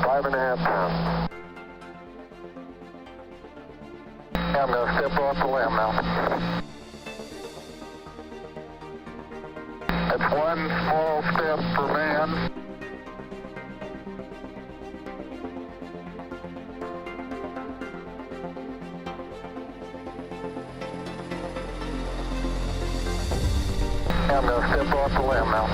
5.5 pounds. I'm going to step off the limb now. That's one small step for man. I'm going to step off the limb now.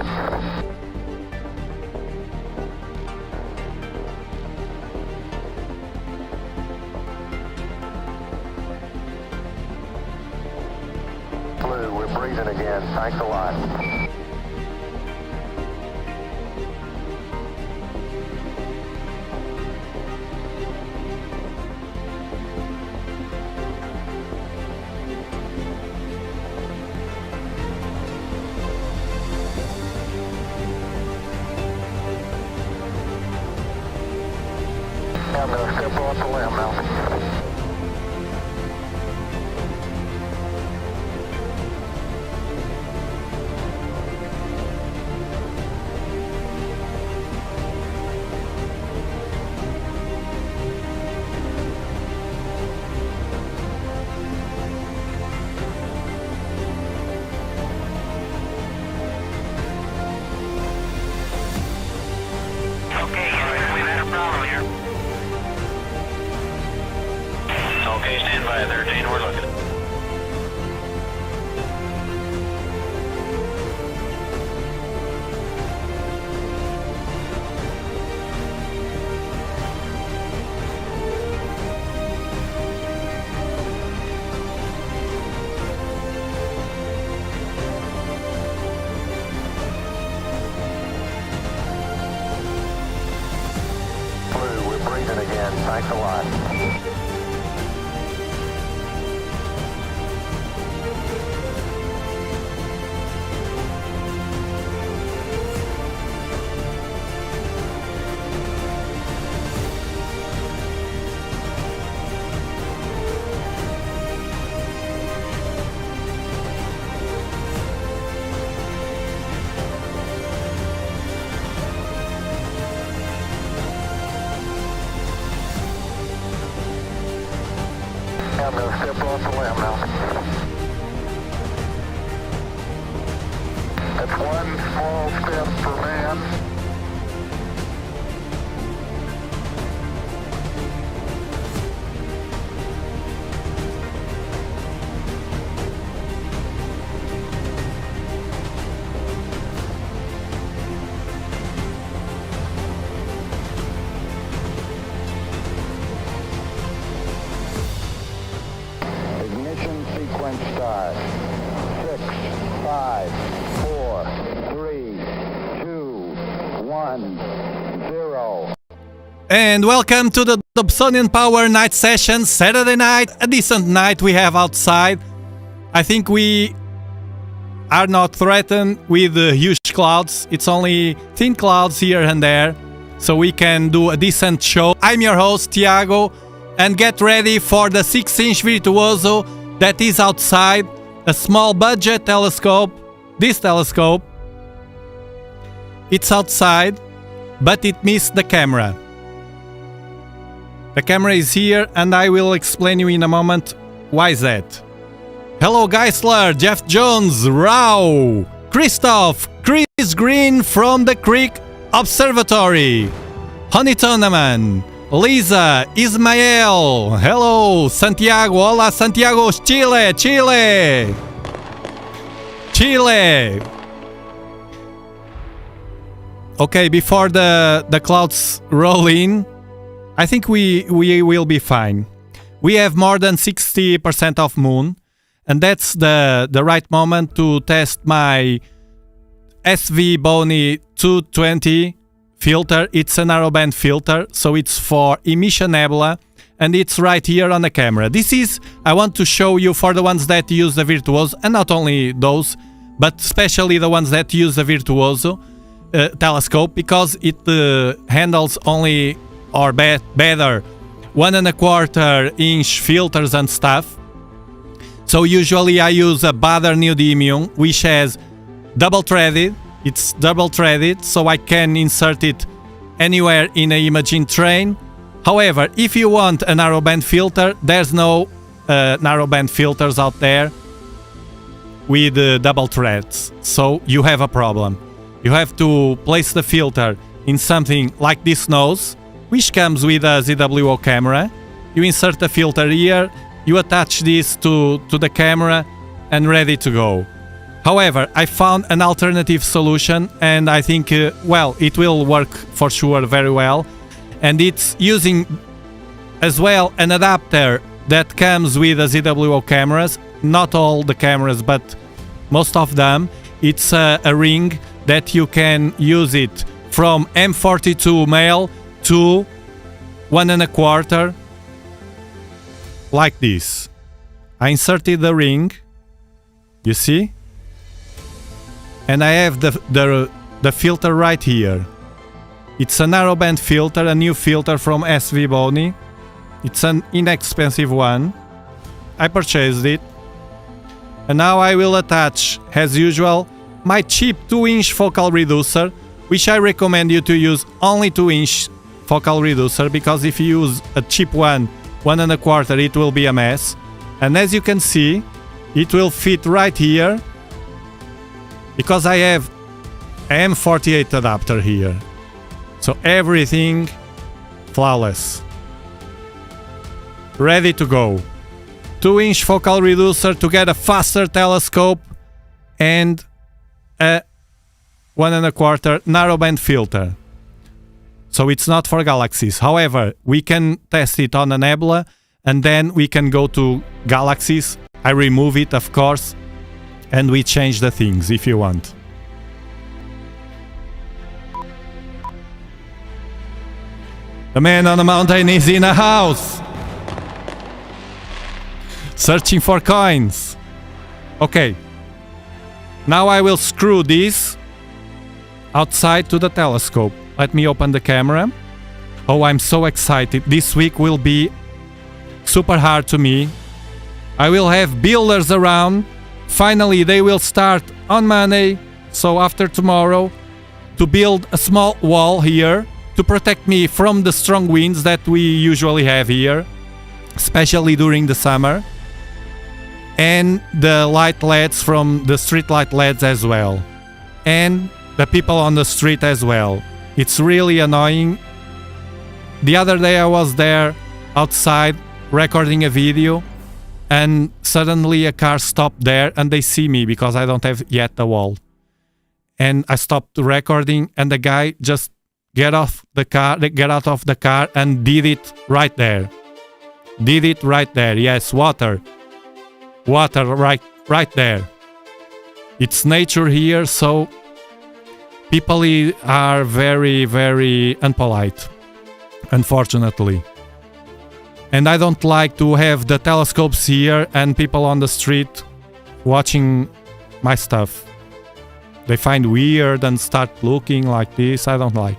Blue, we're breathing again. Thanks a lot. I'm going to step off the limb now. Okay, we've had a problem here. Okay, stand by there, Dane, we're looking. Blue, we're breathing again. Thanks a lot. I'm going to step off the limb now. That's one small step for man. Ignition sequence start. 6, 5, 4, 3, 2, 1, 0. And welcome to the Dobsonian Power Night Session, Saturday night, a decent night we have outside. I think we are not threatened with huge clouds, it's only thin clouds here and there, so we can do a decent show. I'm your host, Tiago, and get ready for the 6-inch Virtuoso that is outside, a small budget telescope, this telescope. It's outside, but it missed the camera. The camera is here, and I will explain you in a moment why is that. Hello Geisler, Jeff Jones, Rao, Christoph, Chris Green from the Creek Observatory, Honey Tonaman, Lisa, Ismael, hello Santiago, hola Santiago, Chile, Chile, Chile. Okay, before the clouds roll in, I think we will be fine. We have more than 60% of moon, and that's the right moment to test my SV Bony 220 filter. It's a narrowband filter, so it's for emission nebula, and it's right here on the camera. This is, I want to show you for the ones that use the Virtuoso, and not only those, but especially the ones that use the Virtuoso telescope, because it handles only, or better, 1.25 inch filters and stuff. So usually I use a Bader neodymium, which has double threaded. It's double threaded, so I can insert it anywhere in an imaging train. However, if you want a narrowband filter, there's no narrowband filters out there with double threads, so you have a problem. You have to place the filter in something like this nose, which comes with a ZWO camera. You insert the filter here, you attach this to the camera, and ready to go. However, I found an alternative solution, and I think, well, it will work for sure very well. And it's using as well an adapter that comes with a ZWO cameras. Not all the cameras, but most of them. It's a ring that you can use it from M42 male to 1 1/4, like this. I inserted the ring, you see, and I have the filter right here. It's a narrowband filter, a new filter from SV Boni. It's an inexpensive one. I purchased it. And now I will attach, as usual, my cheap 2-inch focal reducer, which I recommend you to use only 2-inch focal reducer, because if you use a cheap one, 1 1/4, it will be a mess. And as you can see, it will fit right here, because I have an M48 adapter here. So everything flawless. Ready to go. 2-inch focal reducer to get a faster telescope and a 1 1/4 narrowband filter. So it's not for galaxies. However, we can test it on a nebula and then we can go to galaxies. I remove it, of course, and we change the things if you want. The man on the mountain is in a house, searching for coins. Okay, now I will screw this outside to the telescope. Let me open the camera. Oh, I'm so excited. This week will be super hard to me. I will have builders around. Finally, they will start on Monday, so after tomorrow, to build a small wall here to protect me from the strong winds that we usually have here, especially during the summer. And the light LEDs from the street light LEDs as well. And the people on the street as well. It's really annoying. The other day I was there outside recording a video and suddenly a car stopped there and they see me because I don't have yet a wall. And I stopped recording and the guy just get out of the car and did it right there. Did it right there. Yes, water. Water right there. It's nature here, so people are very, very unpolite, unfortunately. And I don't like to have the telescopes here and people on the street watching my stuff. They find weird and start looking like this. I don't like.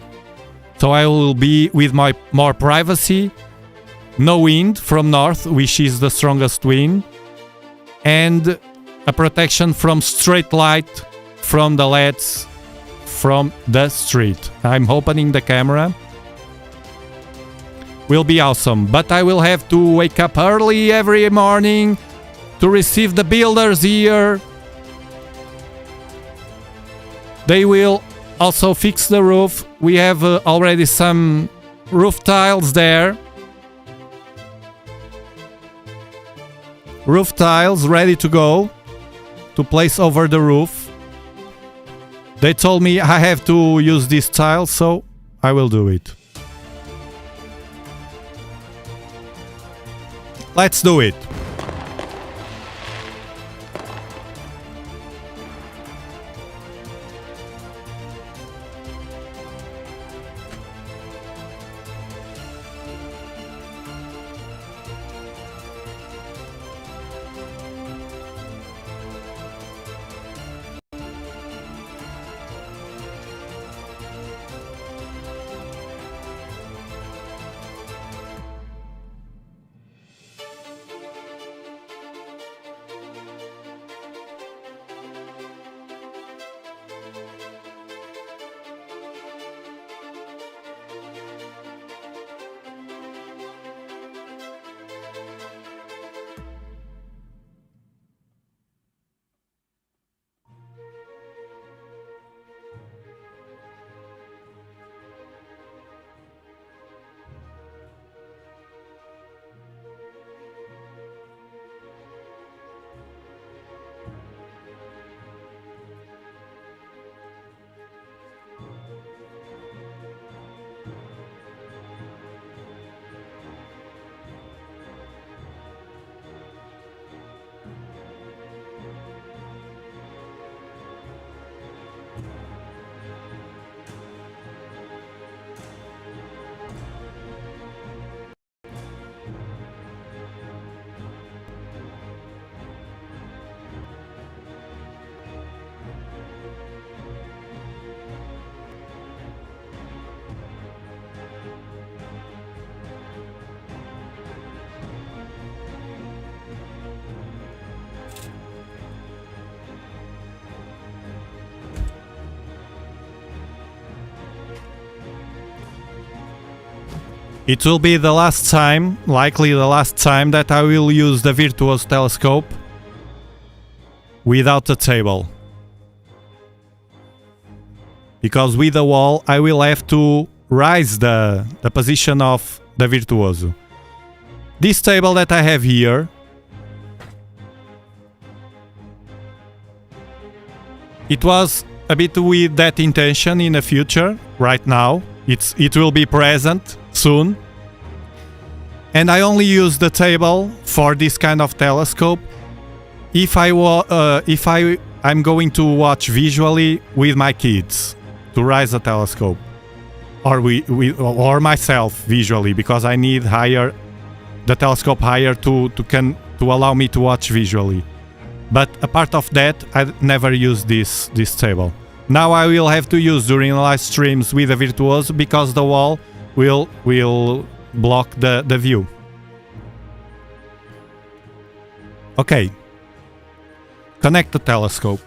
So I will be with my more privacy, no wind from north, which is the strongest wind, and a protection from straight light from the LEDs from the street. I'm opening the camera. Will be awesome, but I will have to wake up early every morning to receive the builders here. They will also fix the roof. We have already some roof tiles there. Roof tiles ready to go to place over the roof. They told me I have to use this tile, so I will do it. Let's do it. It will be the last time, likely the last time, that I will use the Virtuoso telescope without a table. Because with the wall I will have to raise the position of the Virtuoso. This table that I have here, it was a bit with that intention in the future. Right now it will be present soon, and I only use the table for this kind of telescope if I'm going to watch visually with my kids, to raise a telescope, or myself visually, because I need the telescope higher to allow me to watch visually. But apart of that, I never use this table. Now I will have to use during live streams with the Virtuoso, because the wall will block the view. Okay. Connect the telescope.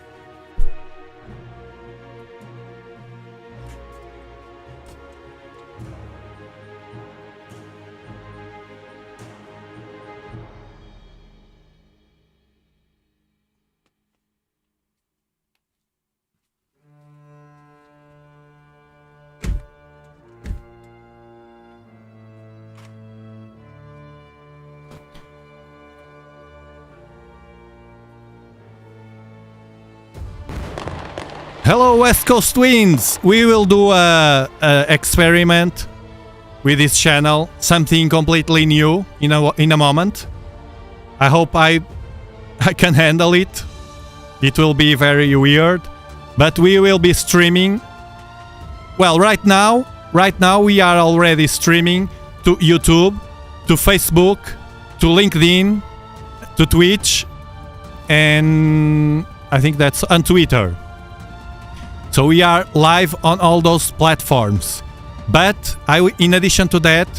Hello West Coast Twins! We will do a experiment with this channel, something completely new in a moment. I hope I can handle it. It will be very weird, but we will be streaming. Well, right now we are already streaming to YouTube, to Facebook, to LinkedIn, to Twitch, and I think that's on Twitter. So we are live on all those platforms. But in addition to that,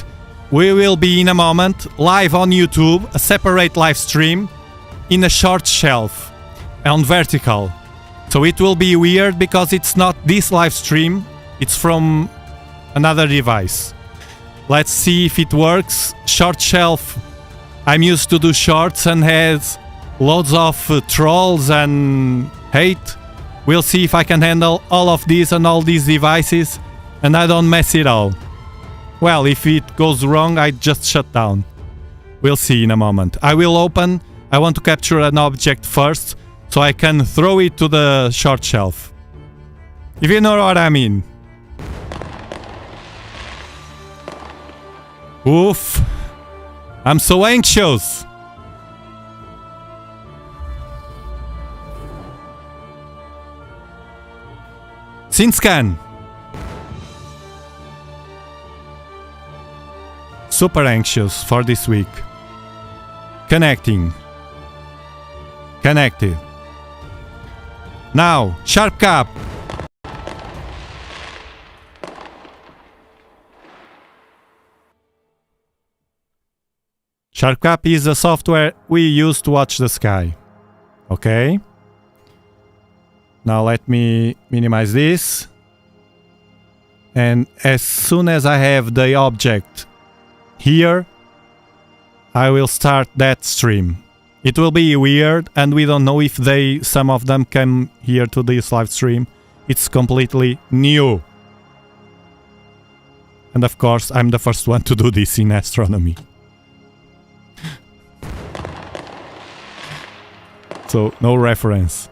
we will be in a moment live on YouTube, a separate live stream in a short shelf on vertical. So it will be weird because it's not this live stream, it's from another device. Let's see if it works. Short shelf, I'm used to do shorts and has loads of trolls and hate. We'll see if I can handle all of these on all these devices and I don't mess it all. Well, if it goes wrong, I just shut down. We'll see in a moment. I want to capture an object first so I can throw it to the short shelf. If you know what I mean. Oof. I'm so anxious. Sinscan. Super anxious for this week. Connecting. Connected. Now, Sharp Cap. Sharp Cap is a software we use to watch the sky. Okay. Now let me minimize this. And as soon as I have the object here, I will start that stream. It will be weird and we don't know if some of them come here to this live stream. It's completely new. And of course, I'm the first one to do this in astronomy. So, no reference.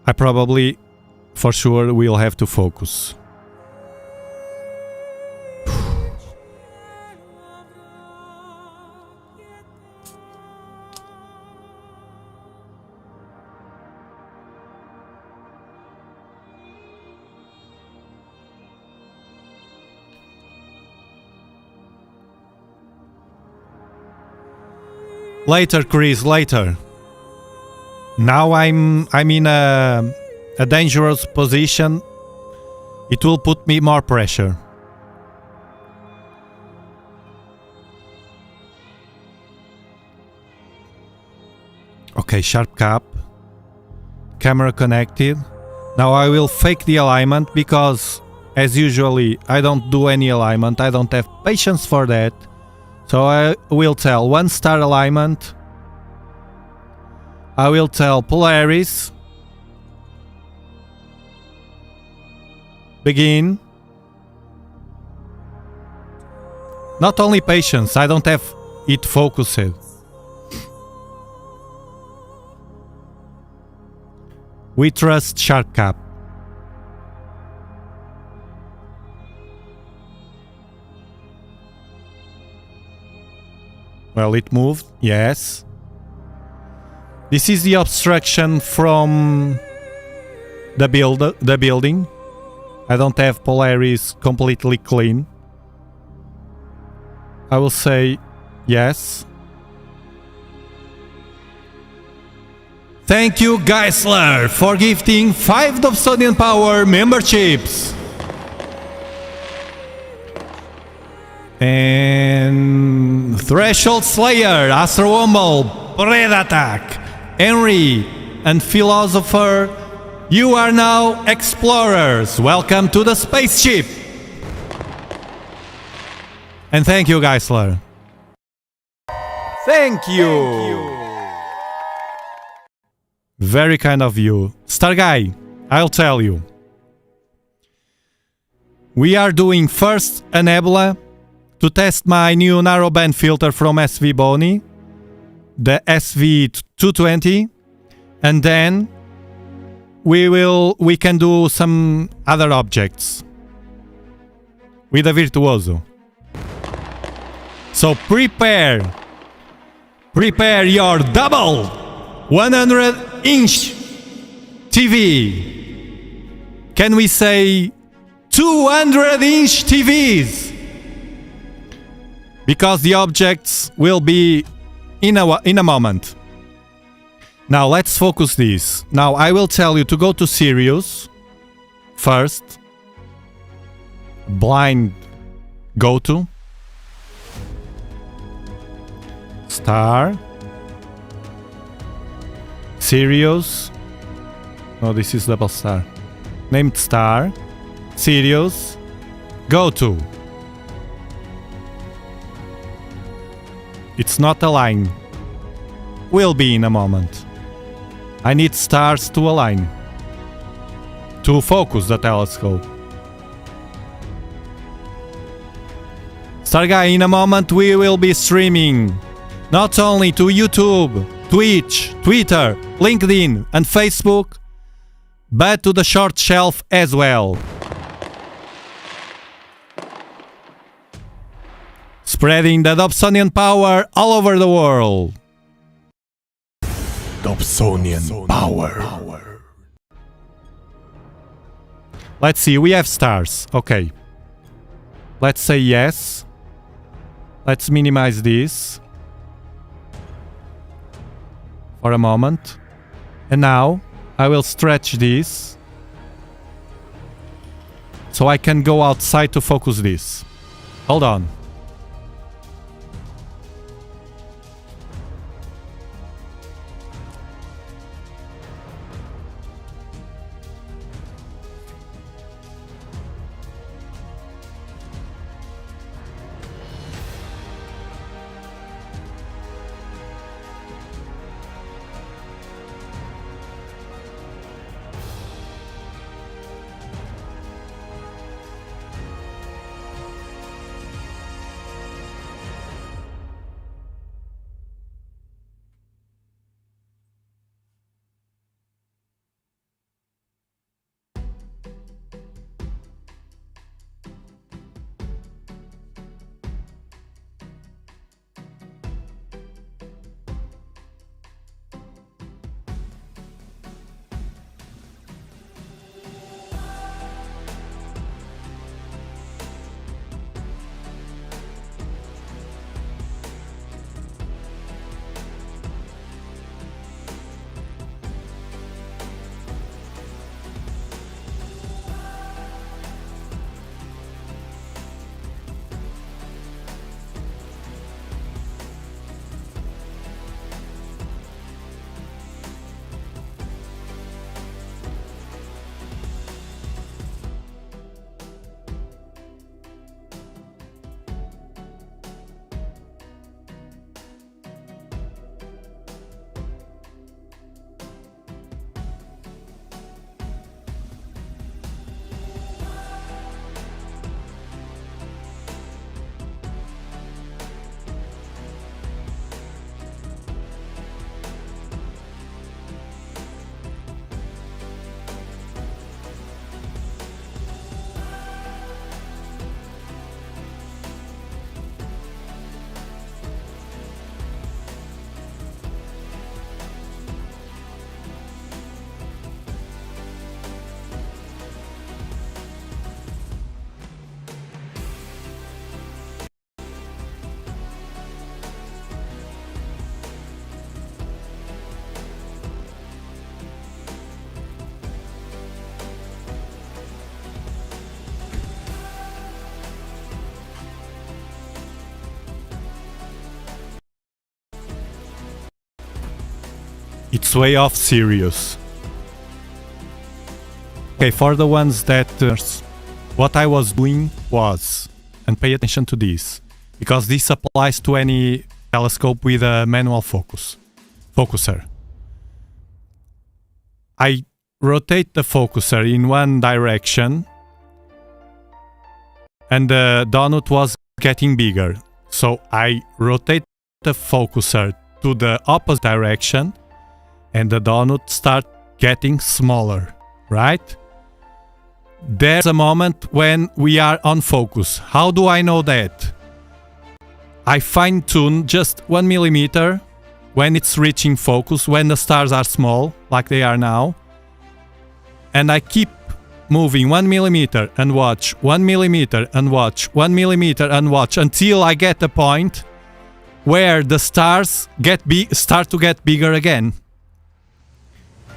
I probably, for sure, will have to focus. Later, Chris, later. Now I'm in a dangerous position. It will put me more pressure. Okay, Sharp Cap. Camera connected. Now I will fake the alignment because, as usually, I don't do any alignment. I don't have patience for that. So I will tell 1-star alignment. I will tell Polaris. Begin. Not only patience, I don't have it focused. We trust Shark Cap. Well, it moved, yes. This is the obstruction from the building. I don't have Polaris completely clean. I will say yes. Thank you, Geisler, for gifting 5 Dobsonian Power memberships. And Threshold Slayer, Astrowombal, Red Attack, Henry, and Philosopher, you are now explorers. Welcome to the spaceship. And thank you, Geisler. Thank you. Very kind of you. Star Guy, I'll tell you. We are doing first a nebula to test my new narrowband filter from SV Boni, the SV220, and then we can do some other objects with a Virtuoso. So prepare your double 100-inch TV. Can we say 200-inch TVs? Because the objects will be in a moment. Now let's focus this. Now I will tell you to go to Sirius first. Blind go to. Star. Sirius. No, this is double star. Named star. Sirius. Go to. It's not aligned. Will be in a moment. I need stars to align. To focus the telescope. Star Guy, in a moment we will be streaming not only to YouTube, Twitch, Twitter, LinkedIn and Facebook, but to the short shelf as well. Spreading the Dobsonian power all over the world. Dobsonian power. Let's see, we have stars. Okay. Let's say yes. Let's minimize this for a moment. And now I will stretch this so I can go outside to focus this. Hold on. It's way off Sirius. Okay, for the ones that what I was doing was, and pay attention to this, because this applies to any telescope with a manual focuser. I rotate the focuser in one direction and the donut was getting bigger. So I rotate the focuser to the opposite direction and the donut start getting smaller, right? There's a moment when we are on focus. How do I know that? I fine-tune just 1 millimeter when it's reaching focus, when the stars are small, like they are now. And I keep moving 1 millimeter and watch, 1 millimeter and watch, 1 millimeter and watch, until I get a point where the stars start to get bigger again.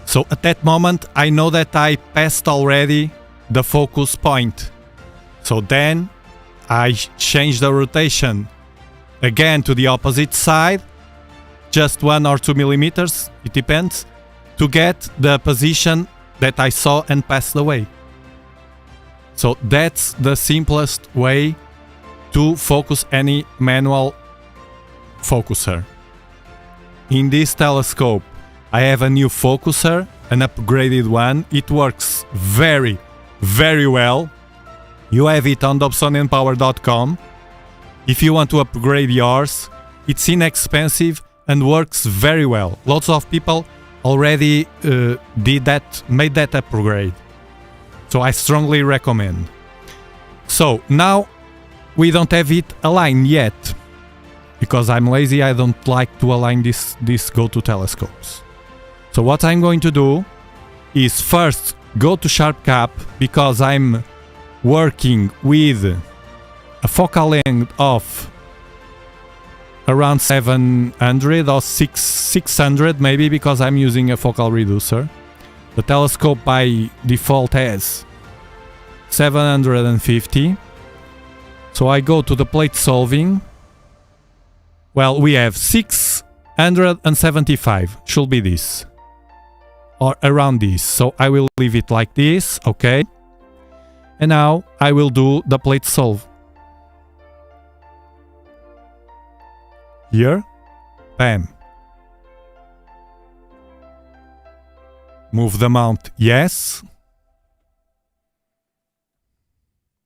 So at that moment, I know that I passed already the focus point. So then I change the rotation again to the opposite side, just 1 or 2 millimeters, it depends, to get the position that I saw and passed away. So that's the simplest way to focus any manual focuser. In this telescope, I have a new focuser, an upgraded one. It works very, very well. You have it on dobsonianpower.com. If you want to upgrade yours, it's inexpensive and works very well. Lots of people already made that upgrade. So I strongly recommend. So now we don't have it aligned yet. Because I'm lazy, I don't like to align these go-to telescopes. So what I'm going to do is first go to Sharp Cap, because I'm working with a focal length of around 700 or 600 maybe, because I'm using a focal reducer. The telescope by default has 750. So I go to the plate solving. Well, we have 675, should be this, or around this. So I will leave it like this, okay? And now I will do the plate solve. Here, bam. Move the mount, yes.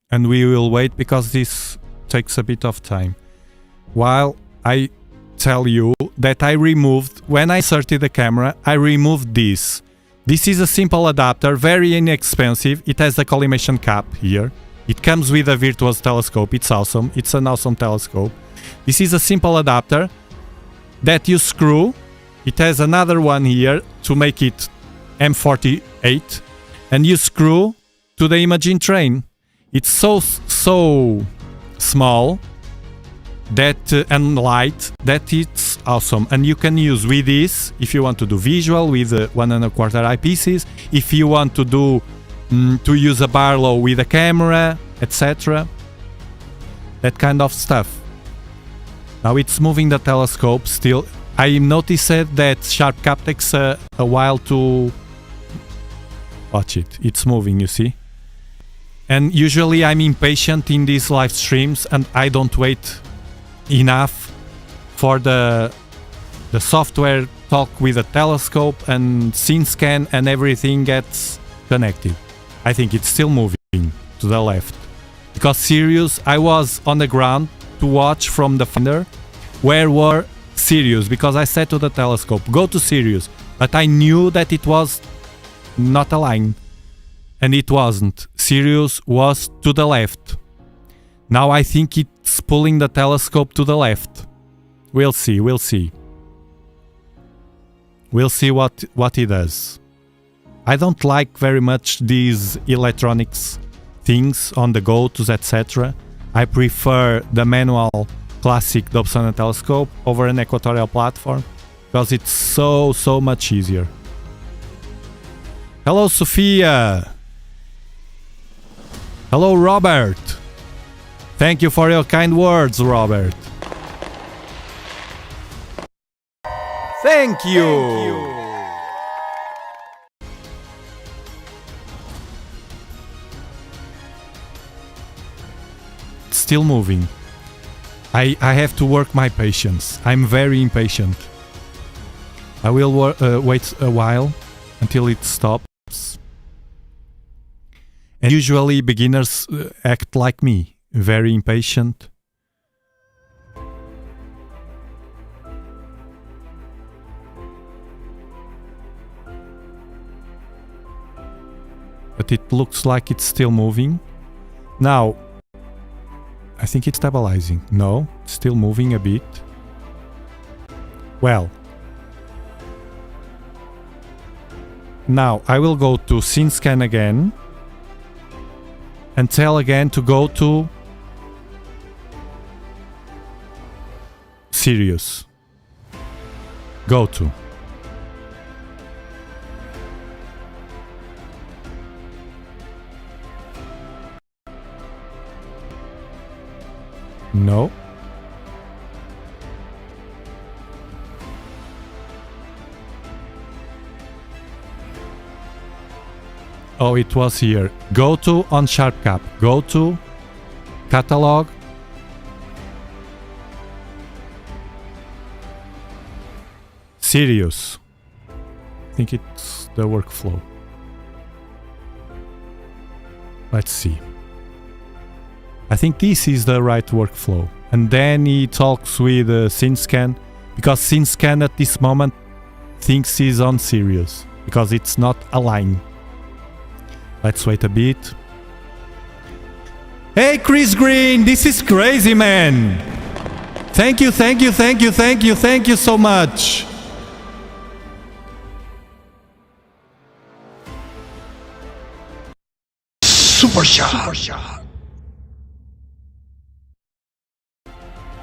And we will wait because this takes a bit of time. While I tell you that I removed, when I inserted the camera, I removed this. This is a simple adapter, very inexpensive. It has a collimation cap here. It comes with a Virtuoso telescope. It's awesome. It's an awesome telescope. This is a simple adapter that you screw. It has another one here to make it M48, and you screw to the imaging train. It's so small that and light that it's awesome, and you can use with this if you want to do visual with 1 1/4 eyepieces, if you want to do to use a Barlow with a camera, etc. That kind of stuff. Now it's moving the telescope still. I noticed that Sharp Cap takes a while to watch it. It's moving, you see. And usually I'm impatient in these live streams and I don't wait enough for the software talk with the telescope and scene scan and everything gets connected. I think it's still moving to the left. Because Sirius, I was on the ground to watch from the finder where were Sirius, because I said to the telescope, go to Sirius, but I knew that it was not aligned. And it wasn't. Sirius was to the left. Now I think it's pulling the telescope to the left. We'll see, we'll see. We'll see what it does. I don't like very much these electronics things on the go-tos, etc. I prefer the manual classic Dobsonian telescope over an equatorial platform because it's so much easier. Hello, Sophia. Hello, Robert. Thank you for your kind words, Robert. Thank you. it's still moving. I have to work my patience. I'm very impatient. I will wait a while until it stops. And usually beginners act like me, very impatient. But it looks like it's still moving. Now, I think it's stabilizing. No, it's still moving a bit. Well. Now, I will go to scene scan again. And tell again to go to Sirius. Go to. No. Oh, it was here. Go to on SharpCap. Go to catalog. Sirius. I think it's the workflow. Let's see. I think this is the right workflow. And then he talks with SceneScan, because SceneScan at this moment thinks he's on Sirius, because it's not aligned. Let's wait a bit. Hey Chris Green, this is crazy, man! Thank you, thank you, thank you, thank you, thank you so much! Super shot!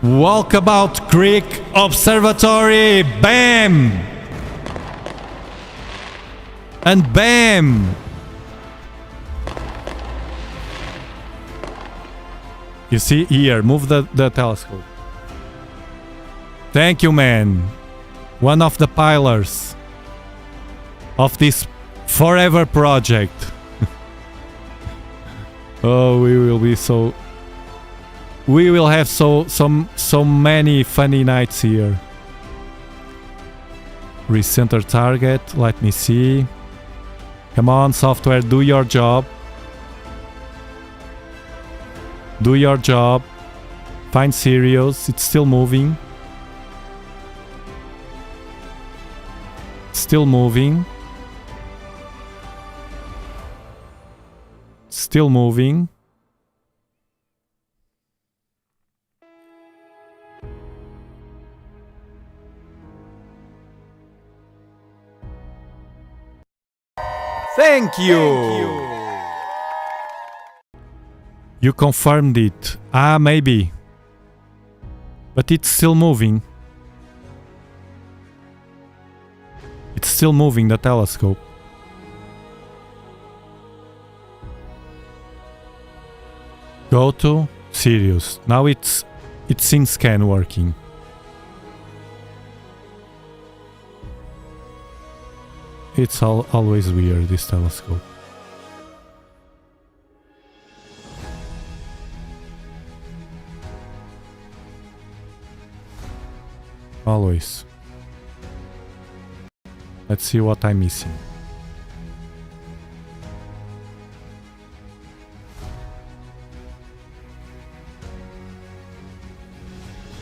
Walkabout Creek Observatory! Bam! And bam! You see here, move the telescope. Thank you, man. One of the pillars of this forever project. Oh, we will have so many funny nights here. Recenter target, let me see. Come on, software, do your job. Do your job. Find Sirius, it's still moving. Still moving. Still moving. Thank you. You confirmed it. Ah, maybe. But it's still moving. It's still moving, the telescope. Go to Sirius. Now it's in scan working. It's always weird, this telescope. Always. Let's see what I'm missing.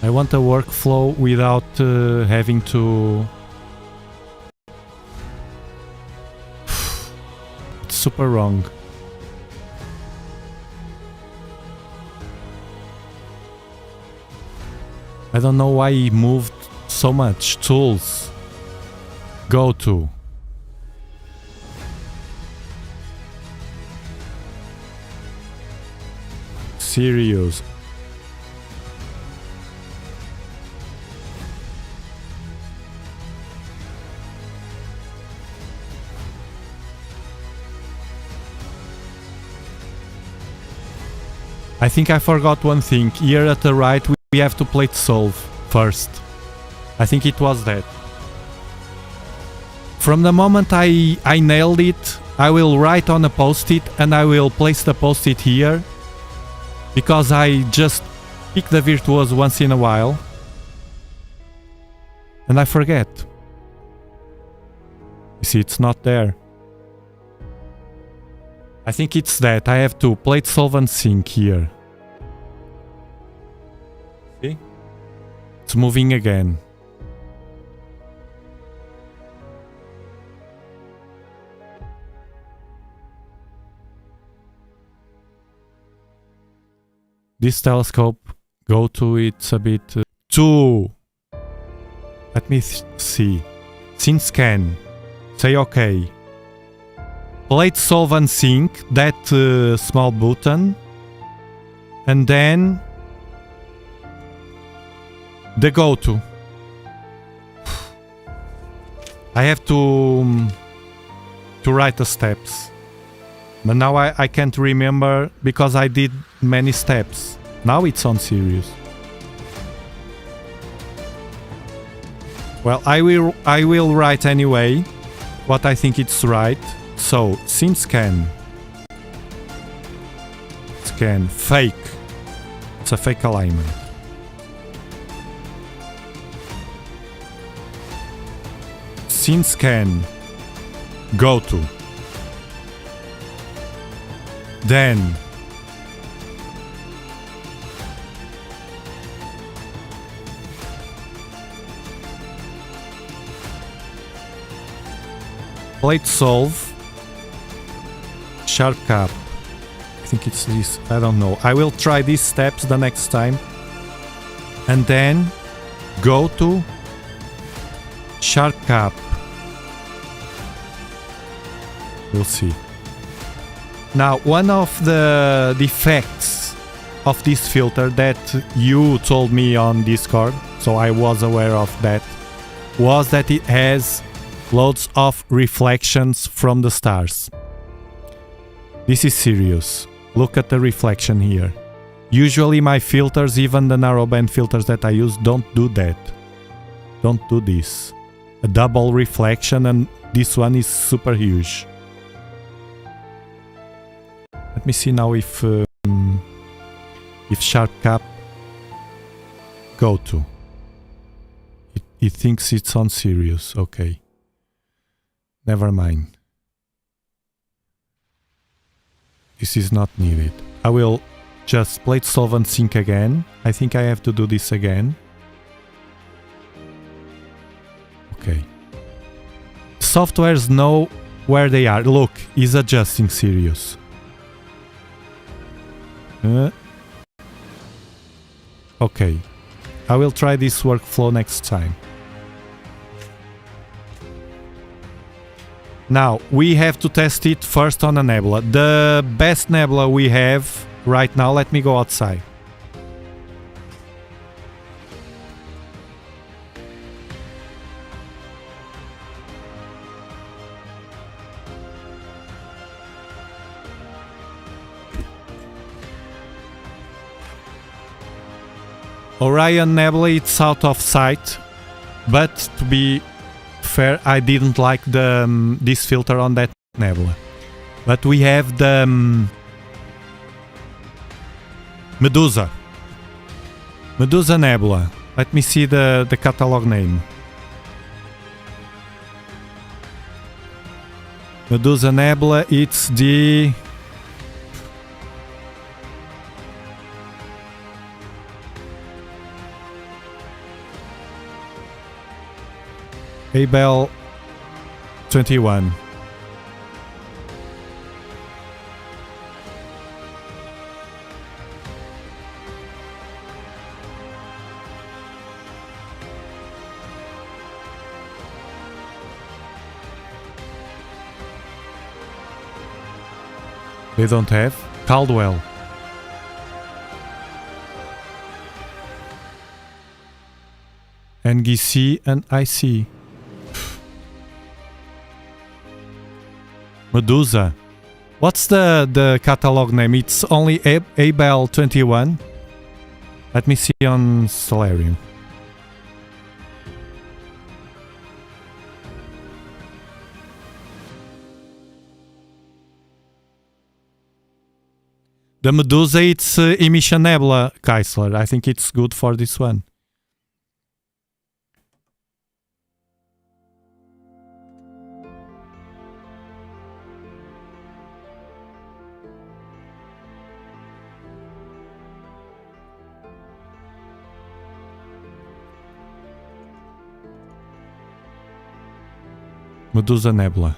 I want a workflow without having to... It's super wrong. I don't know why he moved so much. Tools. Go to. Sirius. I think I forgot one thing. Here at the right we have to plate solve first. I think it was that. From the moment I nailed it, I will write on a post-it and I will place the post-it here. because I just pick the Virtuoso once in a while and I forget. You see, it's not there. I think it's that. I have to plate solvent sink here. See? It's moving again. This telescope, go to it's a bit too. Let me see. Scene scan. Say OK. Plate solvent sink, that small button. And then the go to. I have to write the steps. But now I can't remember because I did many steps. Now it's on serious. Well, I will write anyway what I think it's right. So, scene scan. Scan. Fake. It's a fake alignment. Scene scan. Go to. Then plate solve, sharp cap. I think it's this, I don't know. I will try these steps the next time. And then go to sharp cap. We'll see. Now, one of the defects of this filter that you told me on Discord, so I was aware of that, was that it has loads of reflections from the stars. This is serious. Look at the reflection here. Usually my filters, even the narrowband filters that I use, don't do that. Don't do this. A double reflection, and this one is super huge. Let me see now if sharp cap go to. It thinks it's on serious. Okay. Never mind. This is not needed. I will just plate solvent sink again. I think I have to do this again. Okay. Softwares know where they are. Look, he's adjusting serious. Okay, I will try this workflow next time. Now, we have to test it first on a nebula. The best nebula we have right now, let me go outside. Orion Nebula, it's out of sight, but to be fair, I didn't like the this filter on that nebula. But we have the Medusa. Medusa Nebula. Let me see the catalog name. Medusa Nebula, it's the... Abel 21. They don't have Caldwell. NGC and IC. Medusa. What's the catalog name? It's only Abel 21. Let me see on Stellarium. The Medusa, it's emission nebula, Keisler. I think it's good for this one. Medusa Nebula.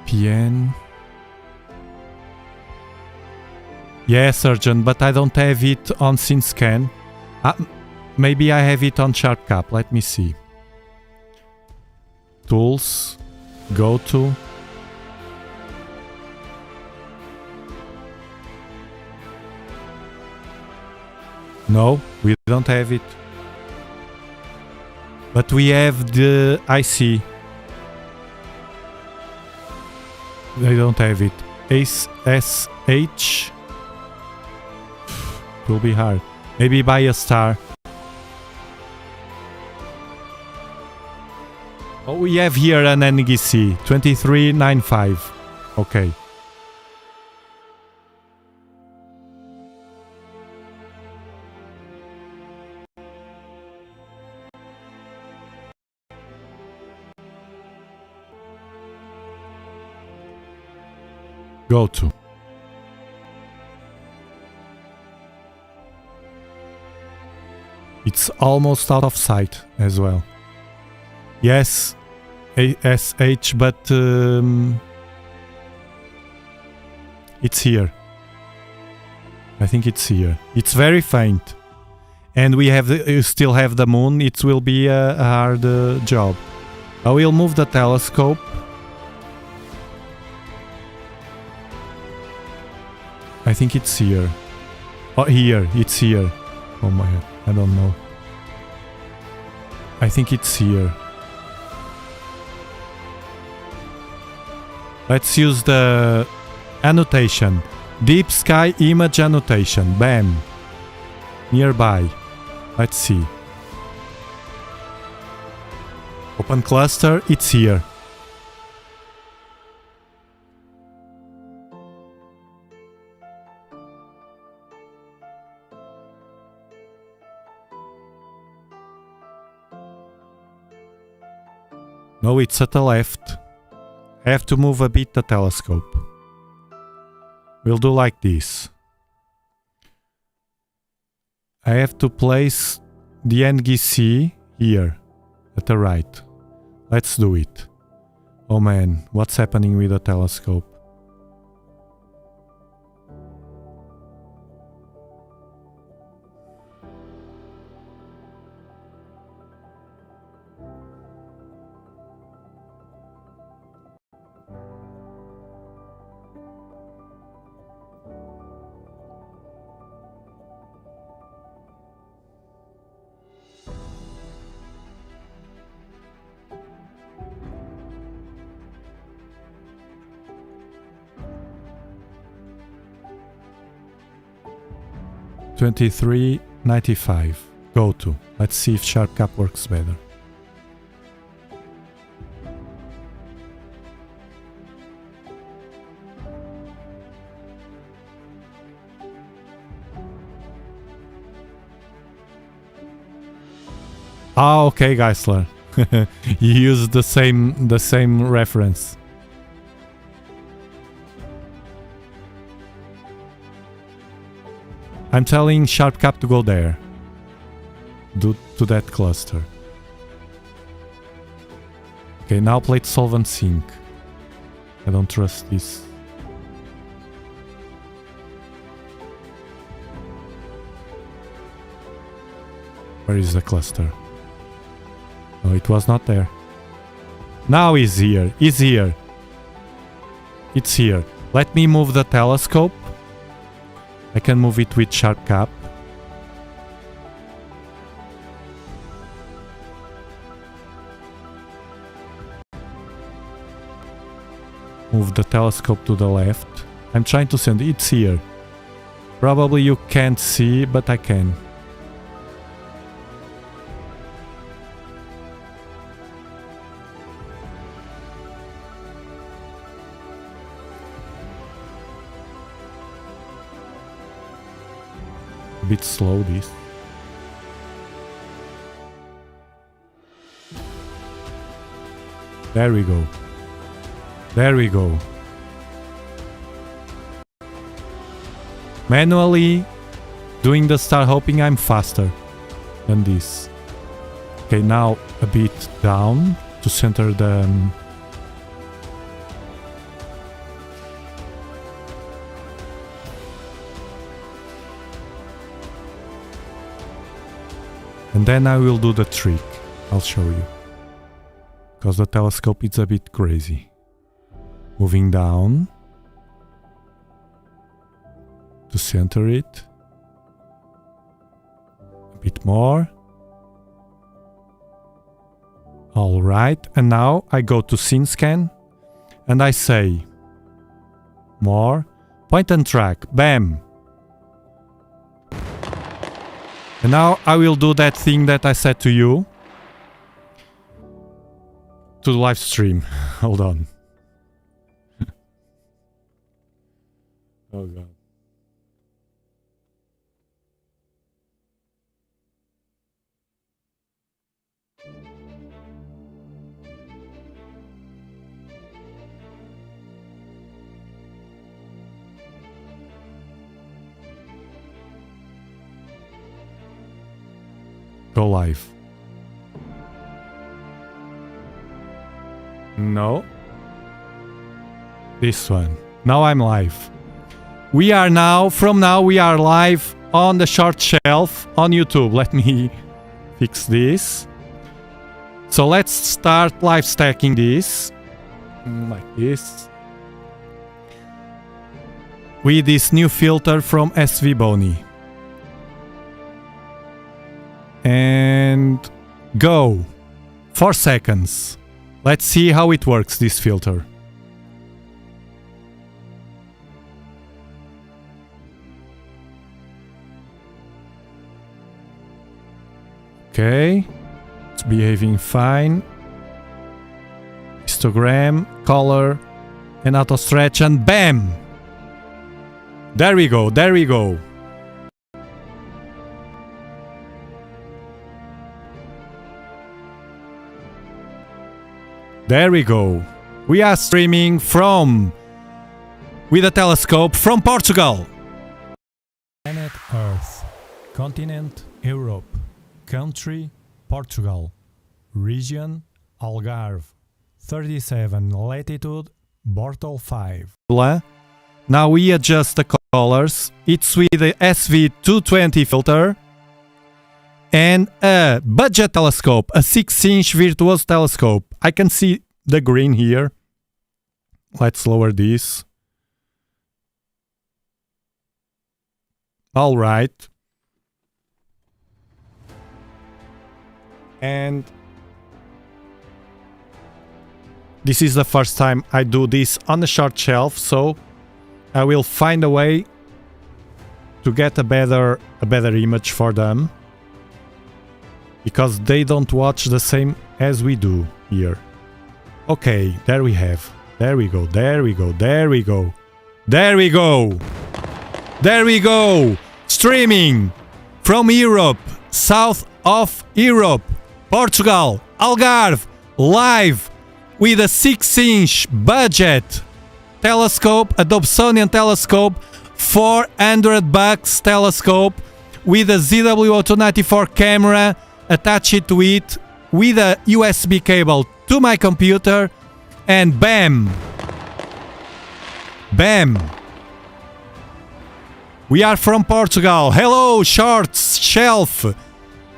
PN. Yeah, Surgeon, but I don't have it on SceneScan. Maybe I have it on SharpCap. Let me see. Tools. Go to. No, we don't have it. But we have the IC. They don't have it. SH. Will be hard. Maybe buy a star. Oh, we have here an NGC. 2395. Okay. Go to. It's almost out of sight as well. Yes, ASH, but it's here. I think it's here. It's very faint, and we have still have the moon. It will be a hard job. I will move the telescope. I think it's here. Oh, here. It's here. Oh my god. I don't know. I think it's here. Let's use the annotation. Deep sky image annotation. Bam. Nearby. Let's see. Open cluster. It's here. No, it's at the left. I have to move a bit the telescope. We'll do like this. I have to place the NGC here, at the right. Let's do it. Oh man, what's happening with the telescope? $23.95. Go to. Let's see if SharpCap works better. Ah, okay, Geisler. You used the same reference. I'm telling SharpCap to go there. To that cluster. Okay, now plate solvent sync. I don't trust this. Where is the cluster? Oh, it was not there. Now he's here. He's here. It's here. Let me move the telescope. I can move it with SharpCap. Move the telescope to the left. I'm trying to send it. It's here. Probably you can't see, but I can. bit slow this. There we go. There we go. Manually doing the star hopping, I'm faster than this. Okay, now a bit down to center the... and then I will do the trick. I'll show you. Because the telescope is a bit crazy. Moving down to center it. A bit more. Alright, and now I go to scene scan and I say more, point and track, bam. And now I will do that thing that I said to you. To the live stream. Hold on. Oh god. Go live. No. This one. Now I'm live. We are now, from now we are live on the short shelf on YouTube. Let me fix this. So let's start live stacking this. Like this. With this new filter from SV Boni. And go. 4 seconds. Let's see how it works, this filter. Okay, it's behaving fine. Histogram, color, and auto stretch, and bam! There we go, there we go. There we go. We are streaming from, with a telescope from Portugal. Planet Earth, continent Europe, country Portugal, region Algarve, 37 latitude, Bortle 5. Now we adjust the colors. It's with the SV220 filter and a budget telescope, a 6-inch Virtuoso telescope. I can see the green here. Let's lower this. All right. And this is the first time I do this on the short shelf, so I will find a way to get a better image for them, because they don't watch the same as we do here. Okay, there we have. There we go, there we go, there we go. There we go! There we go! Streaming from Europe, south of Europe, Portugal, Algarve, live with a 6-inch budget telescope, a Dobsonian telescope, $400 telescope with a ZW-0294 camera attached to it with a USB cable to my computer, and bam! Bam! We are from Portugal. Hello, short shelf!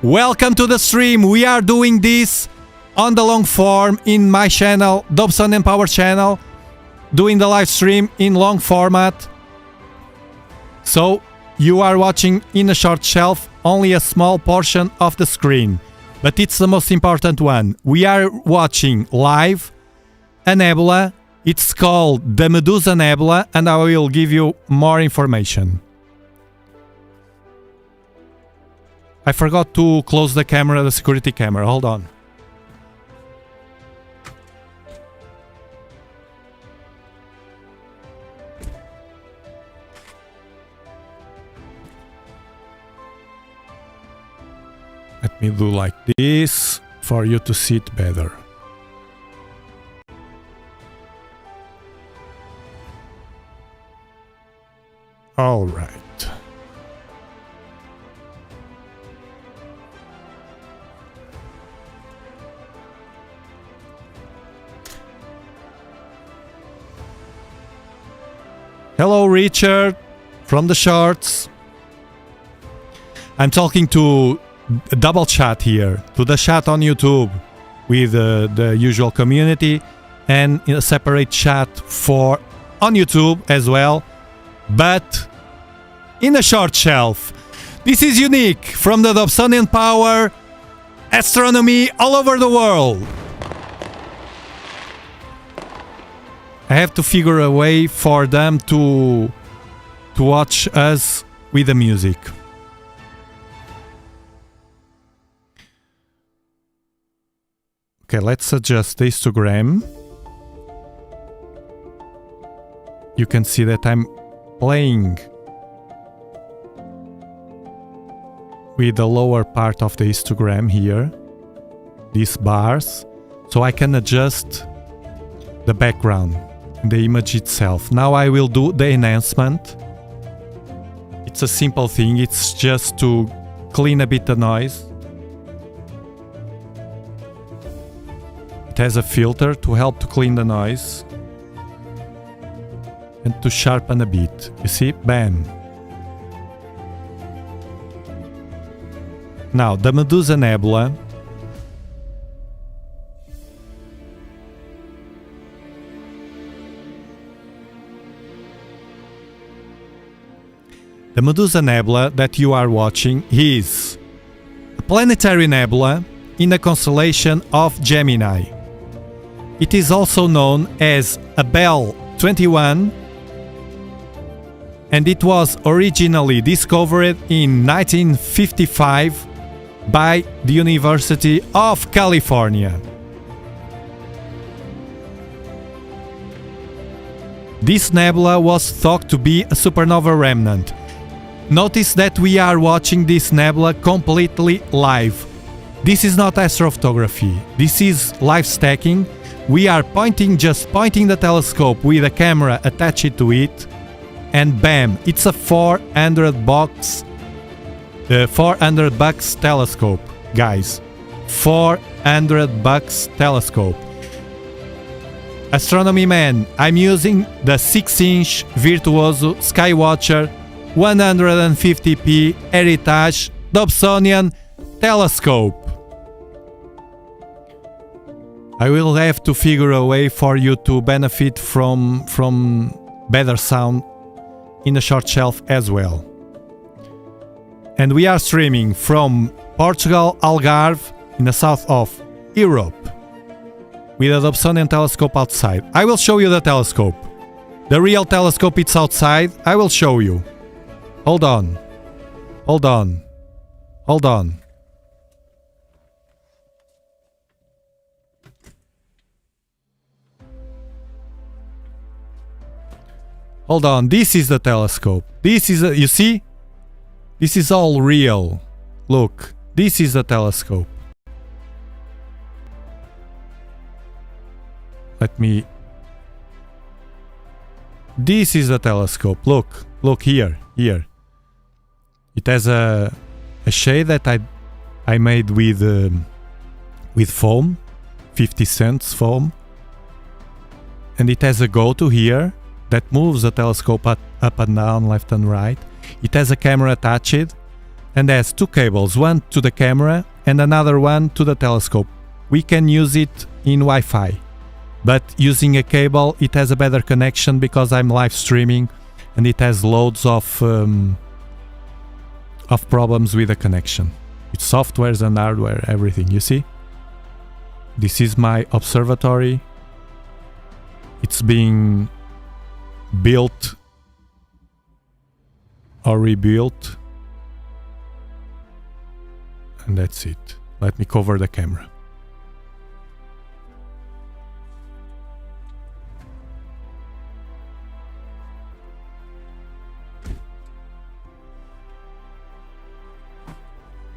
Welcome to the stream. We are doing this on the long form in my channel, Dobsonian Power channel, doing the live stream in long format. So you are watching in a short shelf only a small portion of the screen, but it's the most important one. We are watching live a nebula. It's called the Medusa Nebula, and I will give you more information. I forgot to close the camera, the security camera. Hold on. Let me do like this for you to see it better. All right. Hello, Richard, from the shorts. I'm talking to a double chat here, to the chat on YouTube with the usual community, and in a separate chat for on YouTube as well, but in a short shelf. This is unique from the Dobsonian Power astronomy all over the world. I have to figure a way for them to watch us with the music. Okay, let's adjust the histogram. You can see that I'm playing with the lower part of the histogram here, these bars, so I can adjust the background, the image itself. Now I will do the enhancement. It's a simple thing, it's just to clean a bit the noise. It has a filter to help to clean the noise and to sharpen a bit. You see? Bam! Now, the Medusa Nebula. The Medusa Nebula that you are watching is a planetary nebula in the constellation of Gemini. It is also known as a Bell 21, and it was originally discovered in 1955 by the University of California. This nebula was thought to be a supernova remnant. Notice that we are watching this nebula completely live. This is not astrophotography, this is live stacking. We are just pointing the telescope with a camera attached to it, and bam, it's a 400 bucks telescope, guys. 400 bucks telescope. Astronomy man, I'm using the 6-inch Virtuoso Skywatcher 150p Heritage Dobsonian telescope. I will have to figure a way for you to benefit from better sound in the short shelf as well. And we are streaming from Portugal, Algarve, in the south of Europe, with a Dobsonian telescope outside. I will show you the telescope. The real telescope, it's outside. I will show you. Hold on. Hold on. Hold on. Hold on. This is the telescope. This is you see? This is all real. Look. This is the telescope. Let me... This is the telescope. Look. Look here. Here. It has a shade that I made with foam, 50 cents foam, and it has a go-to here that moves the telescope up and down, left and right. It has a camera attached and has two cables, one to the camera and another one to the telescope. We can use it in Wi-Fi, but using a cable it has a better connection because I'm live streaming and it has loads of problems with the connection. It's softwares and hardware, everything, you see? This is my observatory. It's being built or rebuilt. And that's it. Let me cover the camera.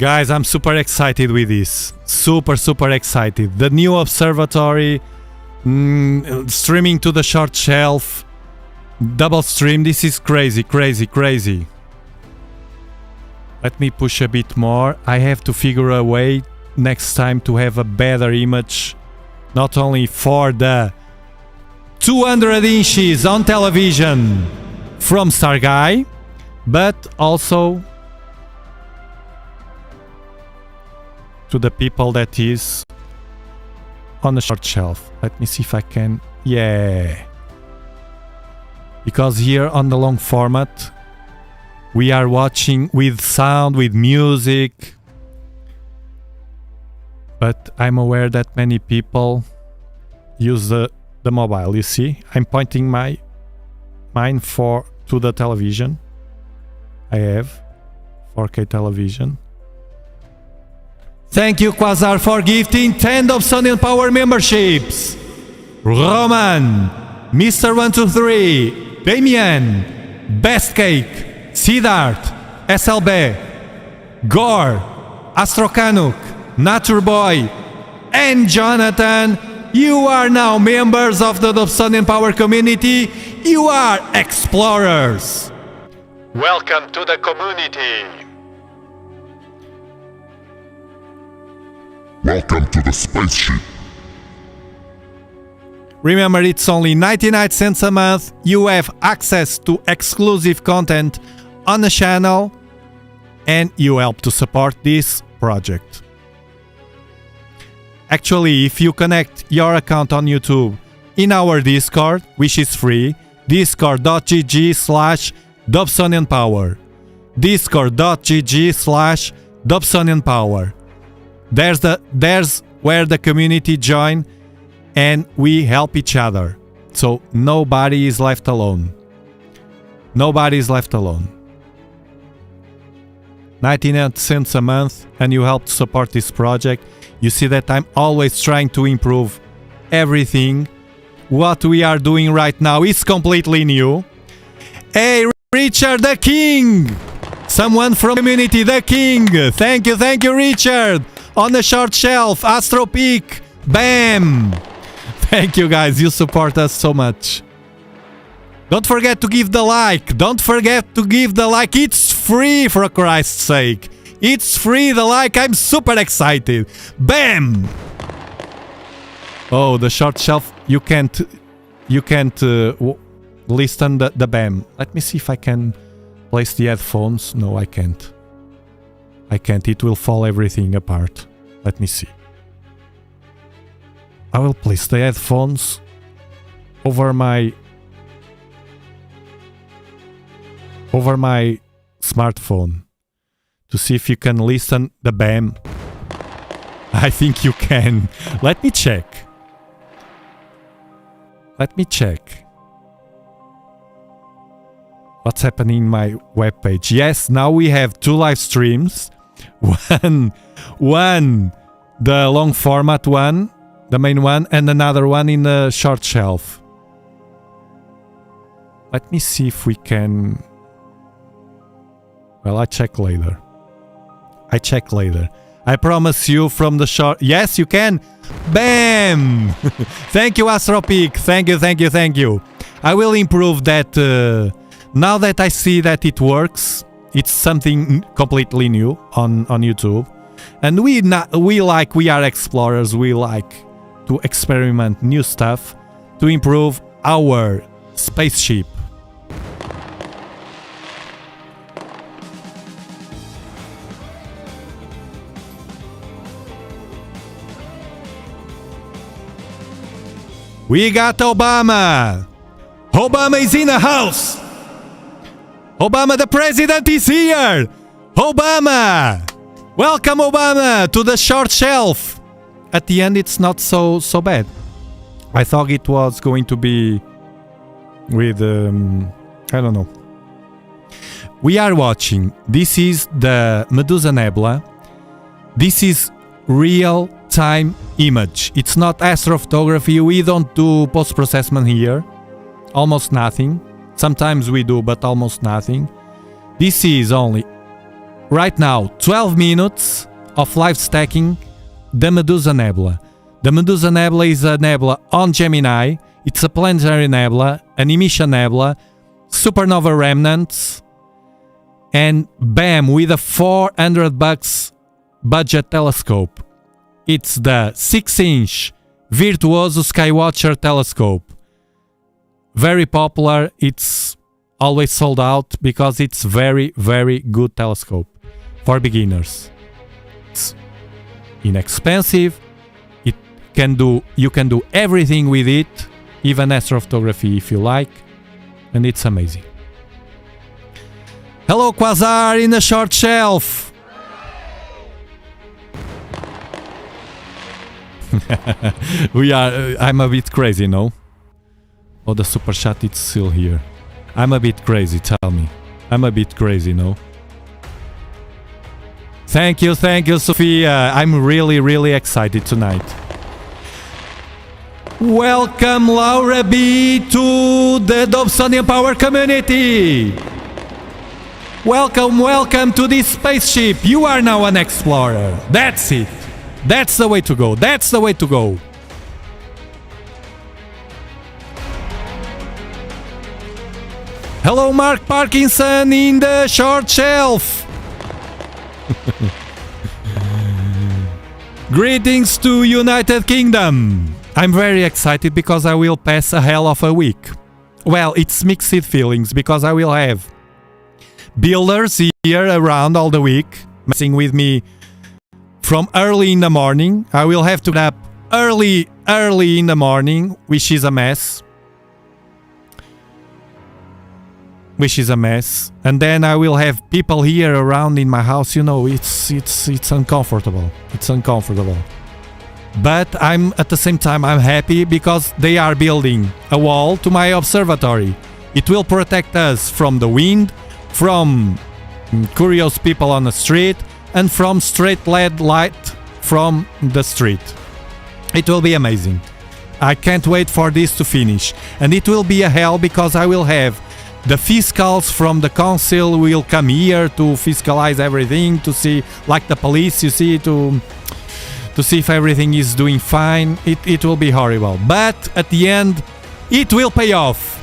Guys, I'm super excited with this. Super excited. The new observatory, streaming to the short shelf, double stream. This is crazy. Let me push a bit more. I have to figure a way next time to have a better image, not only for the 200 inches on television from Starguy, but also to the people that is on the short shelf. Let me see if I can. Yeah. Because here on the long format, we are watching with sound, with music. But I'm aware that many people use the mobile. You see, I'm pointing mine to the television. I have 4K television. Thank you, Quasar, for gifting 10 Dobsonian Power memberships. Roman, Mr. 123, Damien, Best Cake, Siddharth, SLB, Gore, Astrocanuk, Nature Boy, and Jonathan. You are now members of the Dobsonian Power community. You are explorers. Welcome to the community. Welcome to the spaceship. Remember, it's only 99 cents a month. You have access to exclusive content on the channel, and you help to support this project. Actually, if you connect your account on YouTube in our Discord, which is free, discord.gg/DobsonianPower. discord.gg/DobsonianPower. There's where the community join and we help each other. So nobody is left alone. Nobody is left alone. 99 cents a month and you help to support this project. You see that I'm always trying to improve everything. What we are doing right now is completely new. Hey, Richard the King! Someone from community, the King! Thank you, Richard! On the short shelf, Astro Peak, bam! Thank you guys, you support us so much. Don't forget to give the like. It's free, for Christ's sake. It's free, the like. I'm super excited. Bam! Oh, the short shelf. You can't listen the bam. Let me see if I can place the headphones. No, I can't. It will fall everything apart. Let me see. I will place the headphones over my smartphone to see if you can listen the bam. I think you can. Let me check. What's happening in my webpage? Yes, now we have 2 live streams. One, the long format one, the main one, and another one in the short shelf. Let me see if we can... Well, I check later. I promise you from the short... Yes, you can! Bam! Thank you, Astropeak. Thank you. I will improve that... now that I see that it works, it's something completely new on YouTube. And we are explorers. We like to experiment new stuff to improve our spaceship. We got Obama. Obama is in the house. Obama, the president, is here. Obama. Welcome, Obama, to the short shelf. At the end, it's not so bad. I thought it was going to be with, I don't know. We are watching. This is the Medusa Nebula. This is real-time image. It's not astrophotography. We don't do post-processment here. Almost nothing. Sometimes we do, but almost nothing. This is only right now 12 minutes of live stacking the Medusa Nebula. The Medusa Nebula is a nebula on Gemini. It's a planetary nebula, an emission nebula, supernova remnants, and bam, with a $400 budget telescope. It's the 6-inch Virtuoso Skywatcher telescope. Very popular. It's always sold out because it's very, very good telescope for beginners. It's inexpensive. You can do everything with it, even astrophotography if you like, and it's amazing. Hello, Quasar in the short shelf. I'm a bit crazy, no? Oh, the super chat is still here. I'm a bit crazy, tell me. I'm a bit crazy, no? Thank you, Sophia. I'm really, really excited tonight. Welcome, Laura B, to the Dobsonian Power community. Welcome to this spaceship. You are now an explorer. That's it. That's the way to go. That's the way to go. Hello, Mark Parkinson in the short shelf. Greetings to United Kingdom. I'm very excited because I will pass a hell of a week. Well, it's mixed feelings because I will have builders here around all the week, messing with me from early in the morning. I will have to get up early in the morning, which is a mess. And then I will have people here around in my house. You know, it's uncomfortable. It's uncomfortable. But at the same time I'm happy because they are building a wall to my observatory. It will protect us from the wind, from curious people on the street, and from straight LED light from the street. It will be amazing. I can't wait for this to finish. And it will be a hell because I will have the fiscals from the council will come here to fiscalize everything, to see, like the police, you see, to see if everything is doing fine. It will be horrible. But at the end, it will pay off.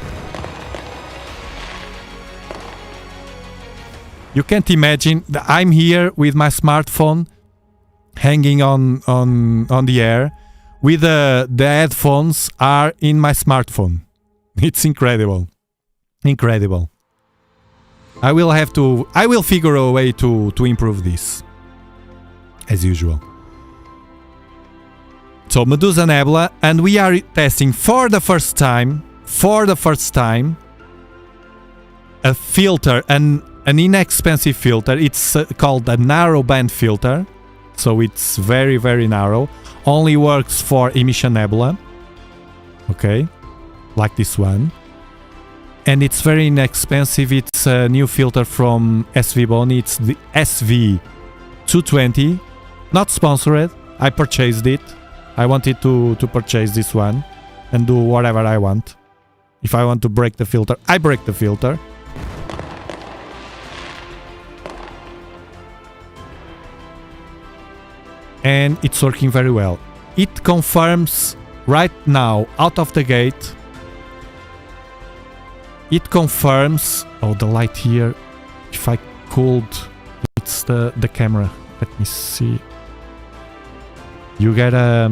You can't imagine that I'm here with my smartphone hanging on the air, with the headphones are in my smartphone. It's incredible. Incredible. I will figure a way to improve this, as usual. So Medusa Nebula, and we are testing for the first time, a filter, an inexpensive filter. It's called a narrow band filter, so it's very, very narrow. Only works for emission nebula. Okay, like this one. And it's very inexpensive. It's a new filter from SV Boni. It's the SV220. Not sponsored. I purchased it. I wanted to purchase this one and do whatever I want. If I want to break the filter, I break the filter. And it's working very well. It confirms right now, out of the gate, it confirms... Oh, the light here. If I could... It's the camera. Let me see. You get a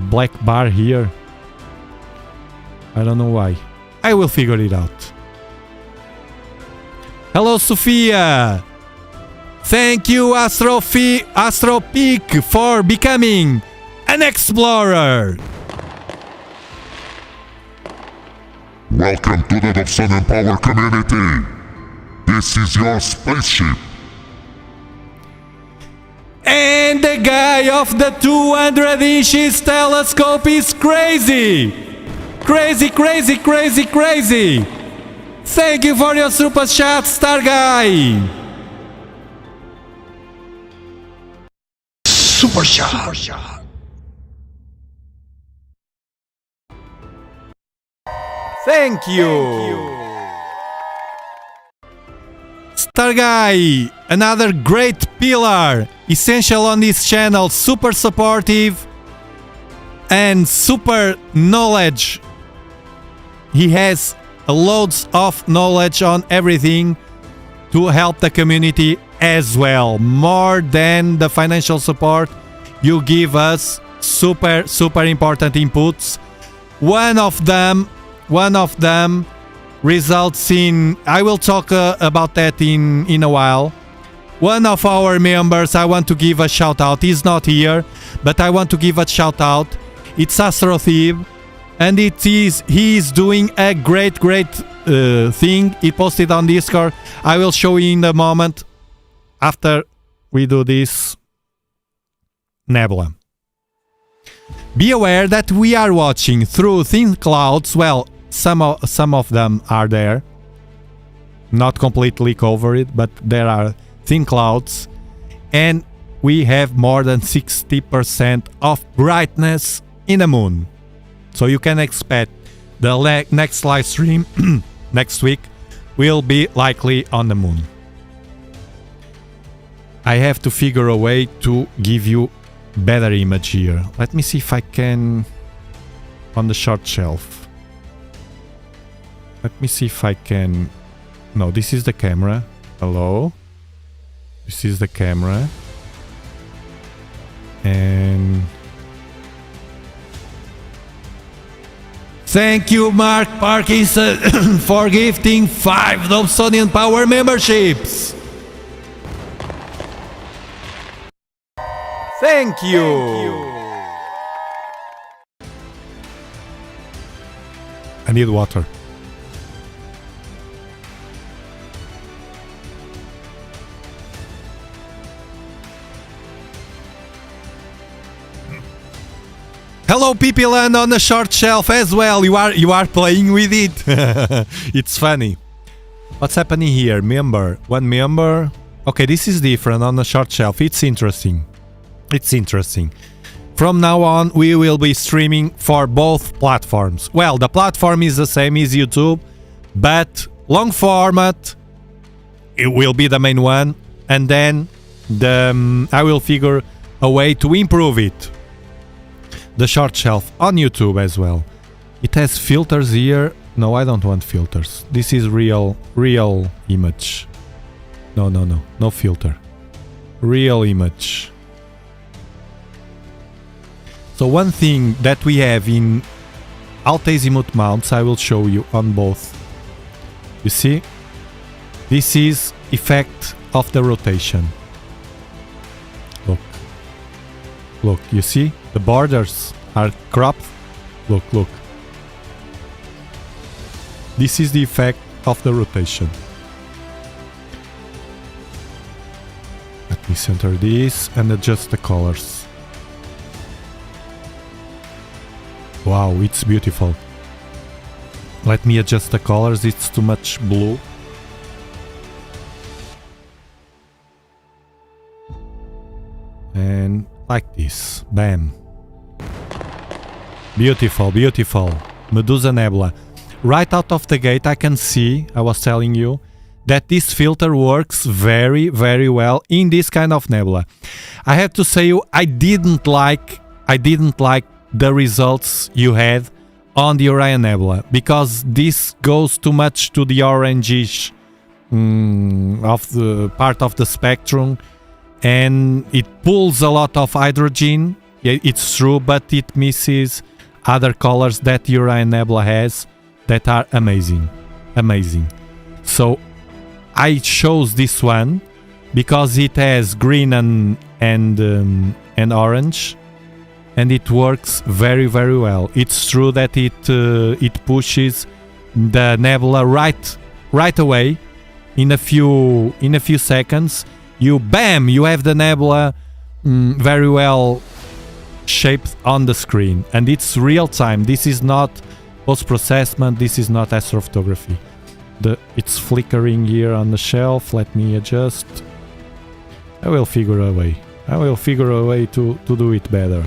black bar here. I don't know why. I will figure it out. Hello, Sophia! Thank you, AstroPeak, for becoming an explorer! Welcome to the Dobsonian Power community. This is your spaceship. And the guy of the 200 inches telescope is crazy! Crazy! Thank you for your super chat, Star Guy! Super shot. Thank you! Guy, another great pillar, essential on this channel, super supportive and super knowledge. He has loads of knowledge on everything to help the community as well. More than the financial support, you give us super important inputs. One of them results in, I will talk about that in a while. One of our members, I want to give a shout out. He's not here, but I want to give a shout out. It's Astrothib, and he is doing a great thing. He posted on Discord. I will show you in a moment after we do this nebula. Be aware that we are watching through thin clouds. Well, some of them are there, not completely covered, but there are thin clouds, and we have more than 60% of brightness in the moon. So you can expect the next live stream next week will be likely on the moon. I have to figure a way to give you better image here. Let me see if I can on the short shelf. Let me see if I can... No, this is the camera. Hello? This is the camera. And... Thank you, Mark Parkinson, for gifting 5 Dobsonian Power memberships! Thank you! I need water. Hello, people, and on the short shelf as well. You are playing with it. It's funny. What's happening here? Member, one member. Okay, this is different on the short shelf. It's interesting. It's interesting. From now on, we will be streaming for both platforms. Well, the platform is the same as YouTube, but long format, it will be the main one, and then I will figure a way to improve it. The short shelf on YouTube as well. It has filters here. No, I don't want filters. This is real image. No filter. Real image. So one thing that we have in alt-azimuth mounts, I will show you on both. You see? This is effect of the rotation. Look, you see? The borders are cropped. Look. This is the effect of the rotation. Let me center this and adjust the colors. Wow, it's beautiful. Let me adjust the colors, it's too much blue. And like this, bam. Beautiful. Medusa Nebula. Right out of the gate I can see, I was telling you, that this filter works very well in this kind of nebula. I have to say I didn't like the results you had on the Orion Nebula, because this goes too much to the orangish of the part of the spectrum, and it pulls a lot of hydrogen. Yeah, it's true, but it misses other colors that the Orion Nebula has that are amazing. So I chose this one because it has green and orange, and it works very well. It's true that it pushes the nebula right away in a few seconds. You have the nebula very well shaped on the screen, and it's real time. This is not post-processment, this is not astrophotography. It's flickering here on the shelf. Let me adjust. I will figure a way to do it better.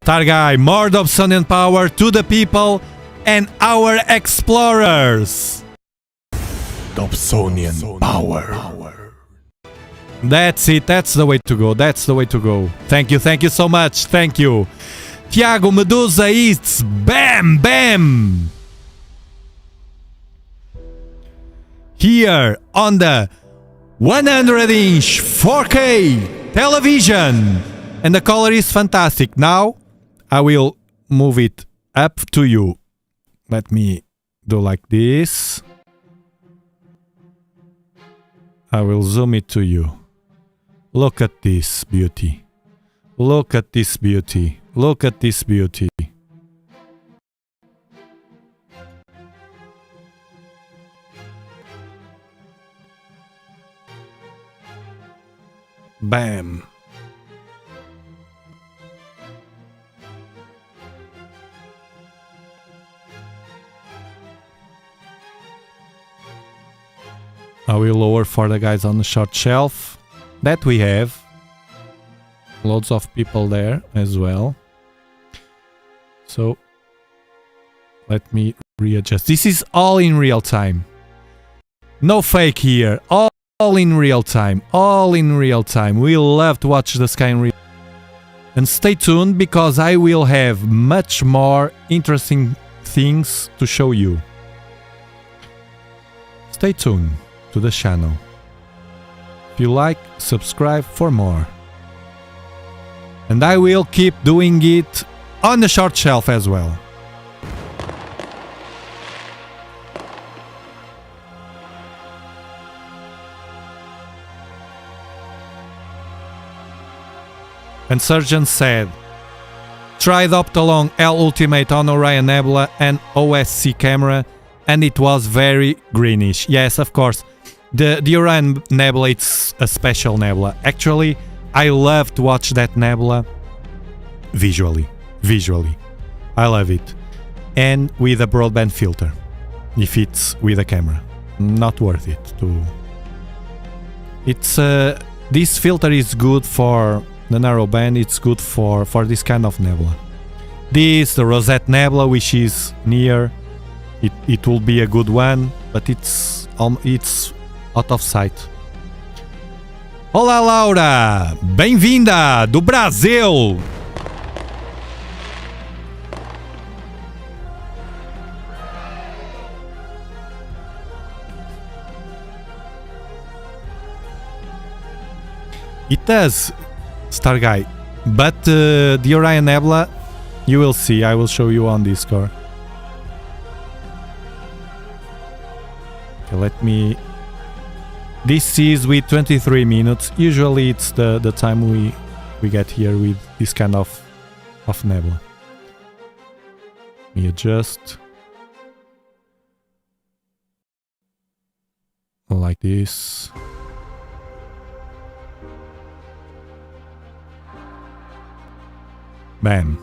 Star Guy, more Dobsonian power to the people and our explorers. Dobsonian power. That's it. That's the way to go. That's the way to go. Thank you. Thank you so much. Thank you. Tiago Medusa Eats. Bam! Bam! Here on the 100-inch 4K television. And the color is fantastic. Now I will move it up to you. Let me do like this. I will zoom it to you. Look at this beauty. Look at this beauty. Look at this beauty. Bam. I will lower for the guys on the short shelf. That we have. Loads of people there as well. So let me readjust. This is all in real time. No fake here. All in real time. All in real time. We love to watch the sky in real time. And stay tuned because I will have much more interesting things to show you. Stay tuned to the channel. If you like, subscribe for more. And I will keep doing it on the short shelf as well. And Surgeon said, tried Optolong L Ultimate on Orion Nebula and OSC camera and it was very greenish. Yes, of course. The Orion Nebula, it's a special nebula. Actually, I love to watch that nebula visually. I love it. And with a broadband filter. If it's with a camera. Not worth it to... It's... this filter is good for the narrow band. It's good for this kind of nebula. This, the Rosette Nebula, which is near. It will be a good one. But it's out of sight. Olá, Laura! Bem-vinda! Do Brasil! It does, Star Guy. But the Orion Nebula, you will see. I will show you on Discord. Okay, let me... This is with 23 minutes. Usually it's the time we get here with this kind of nebula. Let me adjust. Like this. Bam.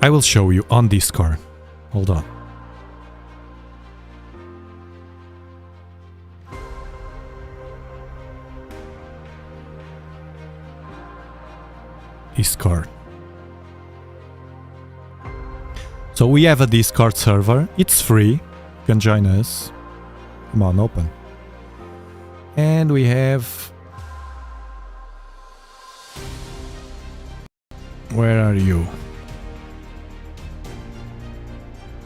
I will show you on Discord. Hold on. Discord. So we have a Discord server. It's free. You can join us. Come on, open. And we have... Where are you?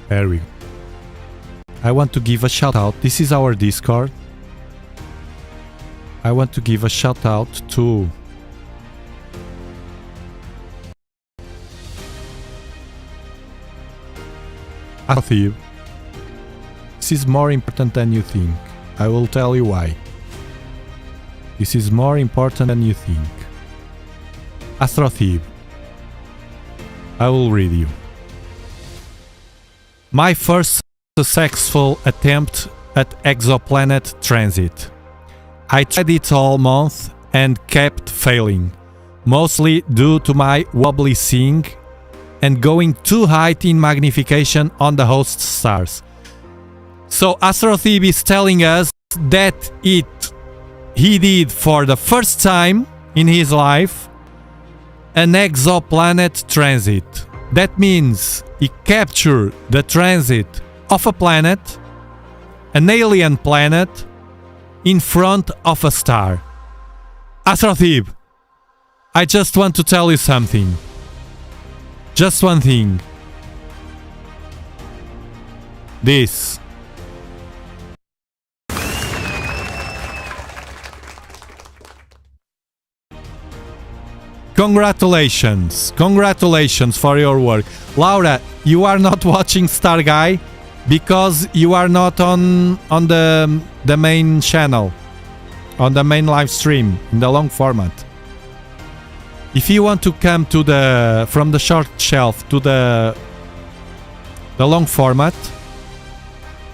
There we go. I want to give a shout out. This is our Discord. I want to give a shout out to... Astrothieb. This is more important than you think. I will tell you why. This is more important than you think. Astrothieb. I will read you. My first successful attempt at exoplanet transit. I tried it all month and kept failing, mostly due to my wobbly seeing and going too high in magnification on the host stars. So Astrothieb is telling us that he did for the first time in his life an exoplanet transit. That means he captured the transit of a planet, an alien planet, in front of a star. Astrothib, I just want to tell you something. Just one thing. This. Congratulations. Congratulations for your work. Laura, you are not watching Star Guy because you are not on the main channel, on the main live stream in the long format. If you want to come to the from the short shelf to the long format,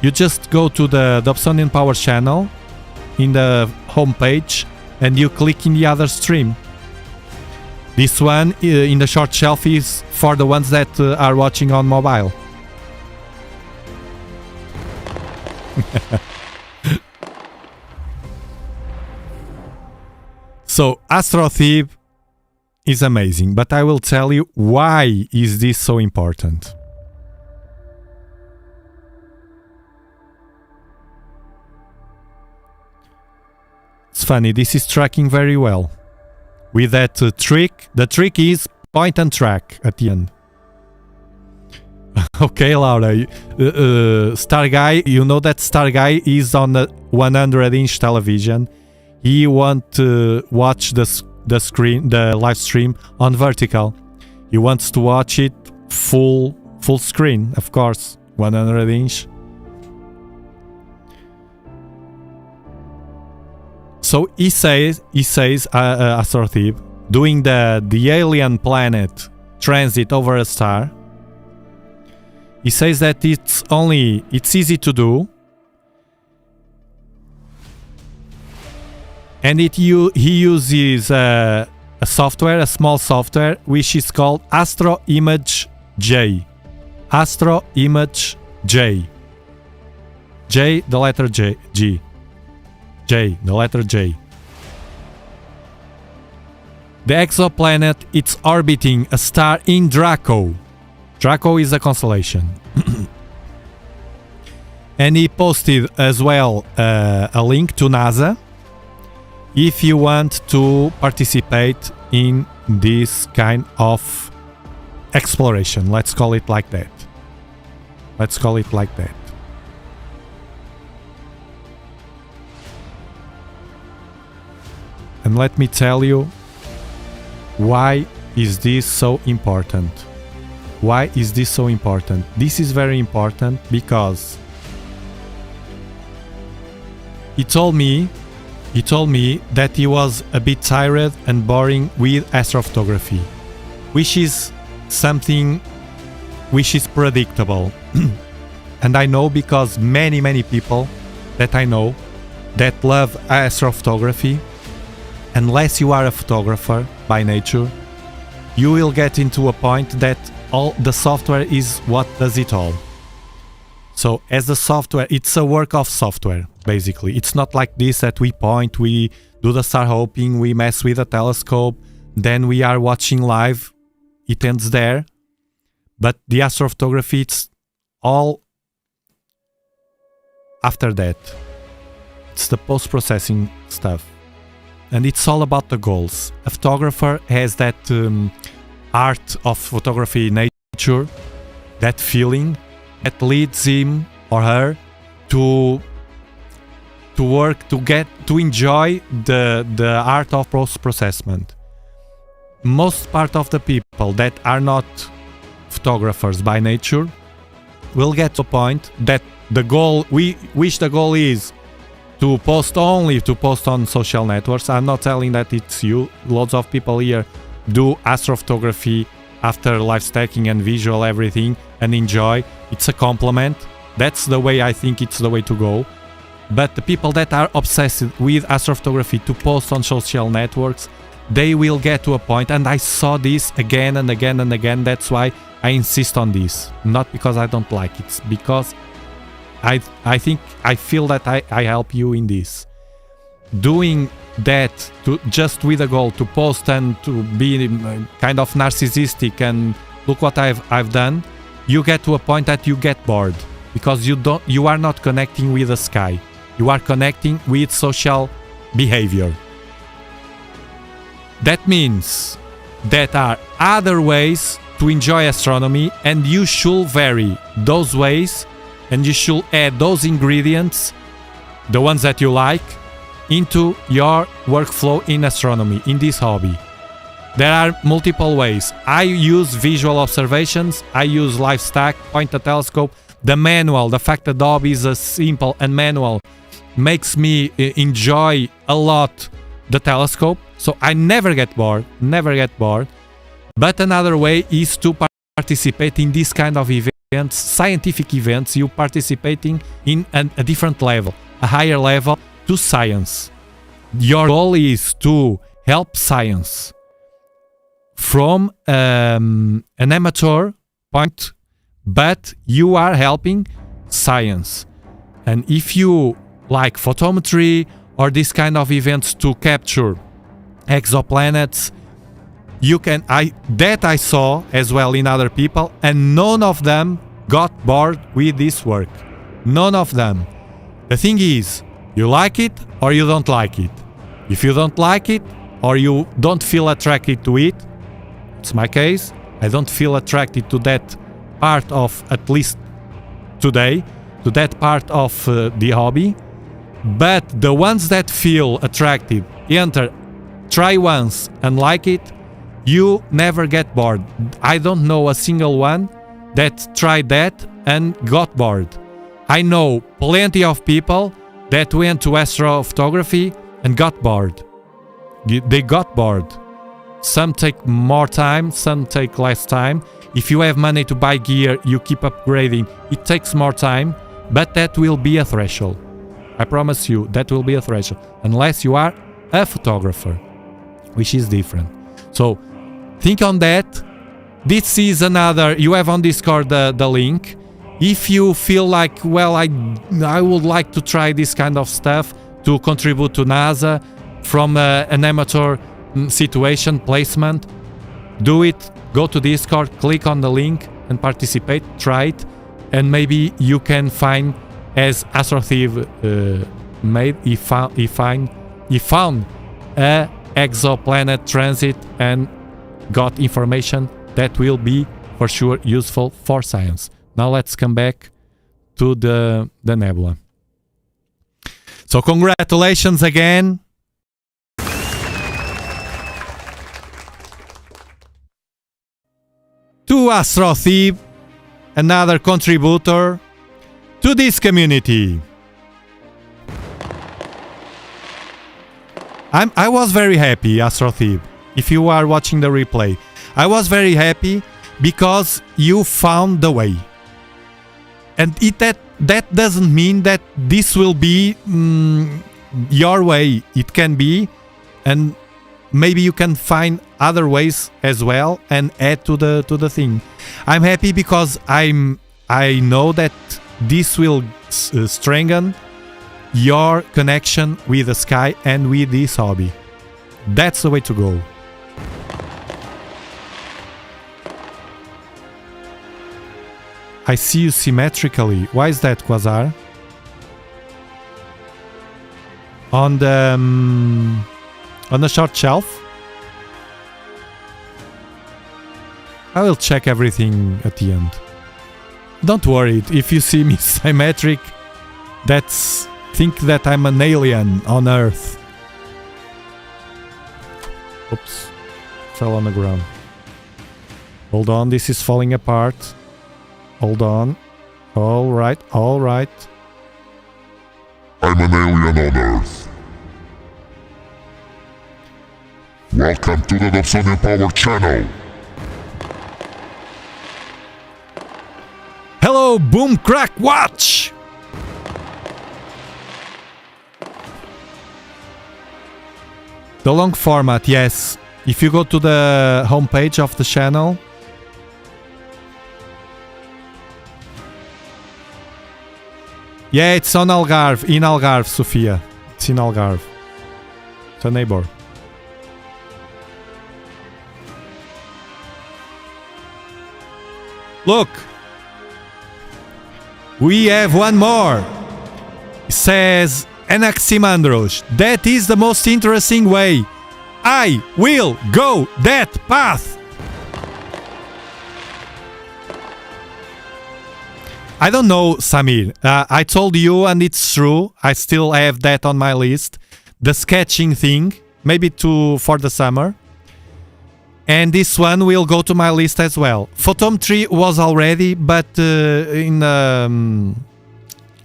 you just go to the Dobsonian Power channel in the homepage and you click in the other stream. This one in the short shelf is for the ones that are watching on mobile. So Astrothib is amazing, but I will tell you why is this so important. It's funny, this is tracking very well. With that trick, the trick is point and track at the end. Okay, Laura, Star Guy, you know that Star Guy is on a 100-inch television. He wants to watch the screen, the live stream on vertical. He wants to watch it full screen, of course, 100-inch. So he says, Astrothib, doing the alien planet transit over a star. He says that it's easy to do, and he uses a software, a small software, which is called Astro Image J. Astro Image J. J, the letter J. J, the letter J. The exoplanet, it's orbiting a star in Draco. Draco is a constellation. And he posted as well a link to NASA if you want to participate in this kind of exploration. Let's call it like that. Let's call it like that. And let me tell you why is this so important. Why is this so important? This is very important because he told me that he was a bit tired and boring with astrophotography, which is something which is predictable. And I know because many people that I know that love astrophotography, unless you are a photographer by nature, you will get into a point that all the software is what does it all. So as the software, it's a work of software, basically. It's not like this that we point, we do the star hopping, we mess with a telescope, then we are watching live, it ends there. But the astrophotography, it's all after that. It's the post-processing stuff. And it's all about the goals. A photographer has that art of photography nature, that feeling that leads him or her to work, to enjoy the art of post-processment. Most part of the people that are not photographers by nature will get to a point that the goal, which the goal is to post on social networks. I'm not telling that it's you. Lots of people here do astrophotography after live stacking and visual everything and enjoy. It's a compliment. That's the way I think it's the way to go. But the people that are obsessed with astrophotography to post on social networks, they will get to a point, and I saw this again and again and again. That's why I insist on this. Not because I don't like it, it's because I feel that I help you in this. doing that just with a goal to post and to be kind of narcissistic and look what I've done, you get to a point that you get bored because you are not connecting with the sky. You are connecting with social behavior. That means there are other ways to enjoy astronomy, and you should vary those ways, and you should add those ingredients, the ones that you like, into your workflow in astronomy, in this hobby. There are multiple ways. I use visual observations, I use live stack, point the telescope, the manual, the fact that the hobby is a simple and manual makes me enjoy a lot the telescope, so I never get bored. But another way is to participate in this kind of events, scientific events. You participating in a different level, a higher level to science. Your goal is to help science from an amateur point, but you are helping science. And if you like photometry or this kind of events to capture exoplanets, you can. I saw as well in other people, and none of them got bored with this work. None of them. The thing is, you like it or you don't like it. If you don't like it or you don't feel attracted to it, it's my case. I don't feel attracted to that part of, at least today, to that part of the hobby. But the ones that feel attracted, enter, try once and like it, you never get bored. I don't know a single one that tried that and got bored. I know plenty of people that went to astrophotography and got bored. They got bored. Some take more time, some take less time. If you have money to buy gear, you keep upgrading. It takes more time, but that will be a threshold. I promise you, that will be a threshold. Unless you are a photographer, which is different. So, think on that. This is another, you have on Discord the link. If you feel like, well, I would like to try this kind of stuff to contribute to NASA from an amateur situation, placement, do it. Go to Discord, click on the link and participate, try it, and maybe you can find, as AstroThief made, he found a exoplanet transit and got information that will be for sure useful for science. Now let's come back to the nebula. So congratulations again. To AstroThief, another contributor to this community. I was very happy, AstroThief. If you are watching the replay, I was very happy because you found the way. And that doesn't mean that this will be your way. It can be, and maybe you can find other ways as well and add to the thing. I'm happy because I know that this will strengthen your connection with the sky and with this hobby. That's the way to go. I see you symmetrically. Why is that, Quasar? On the short shelf? I will check everything at the end. Don't worry, if you see me symmetric, think that I'm an alien on Earth. Oops, fell on the ground. Hold on, this is falling apart. Hold on. All right. I'm an alien on Earth. Welcome to the Dobsonian Power Channel. Hello, Boom Crack Watch! The long format, yes. If you go to the homepage of the channel, yeah, it's on Algarve, in Algarve, Sofia. It's in Algarve. It's a neighbor. Look! We have one more! It says Anaximandros. That is the most interesting way. I will go that path! I don't know, Samir. I told you, and it's true. I still have that on my list. The sketching thing, maybe for the summer. And this one will go to my list as well. Photometry was already, but I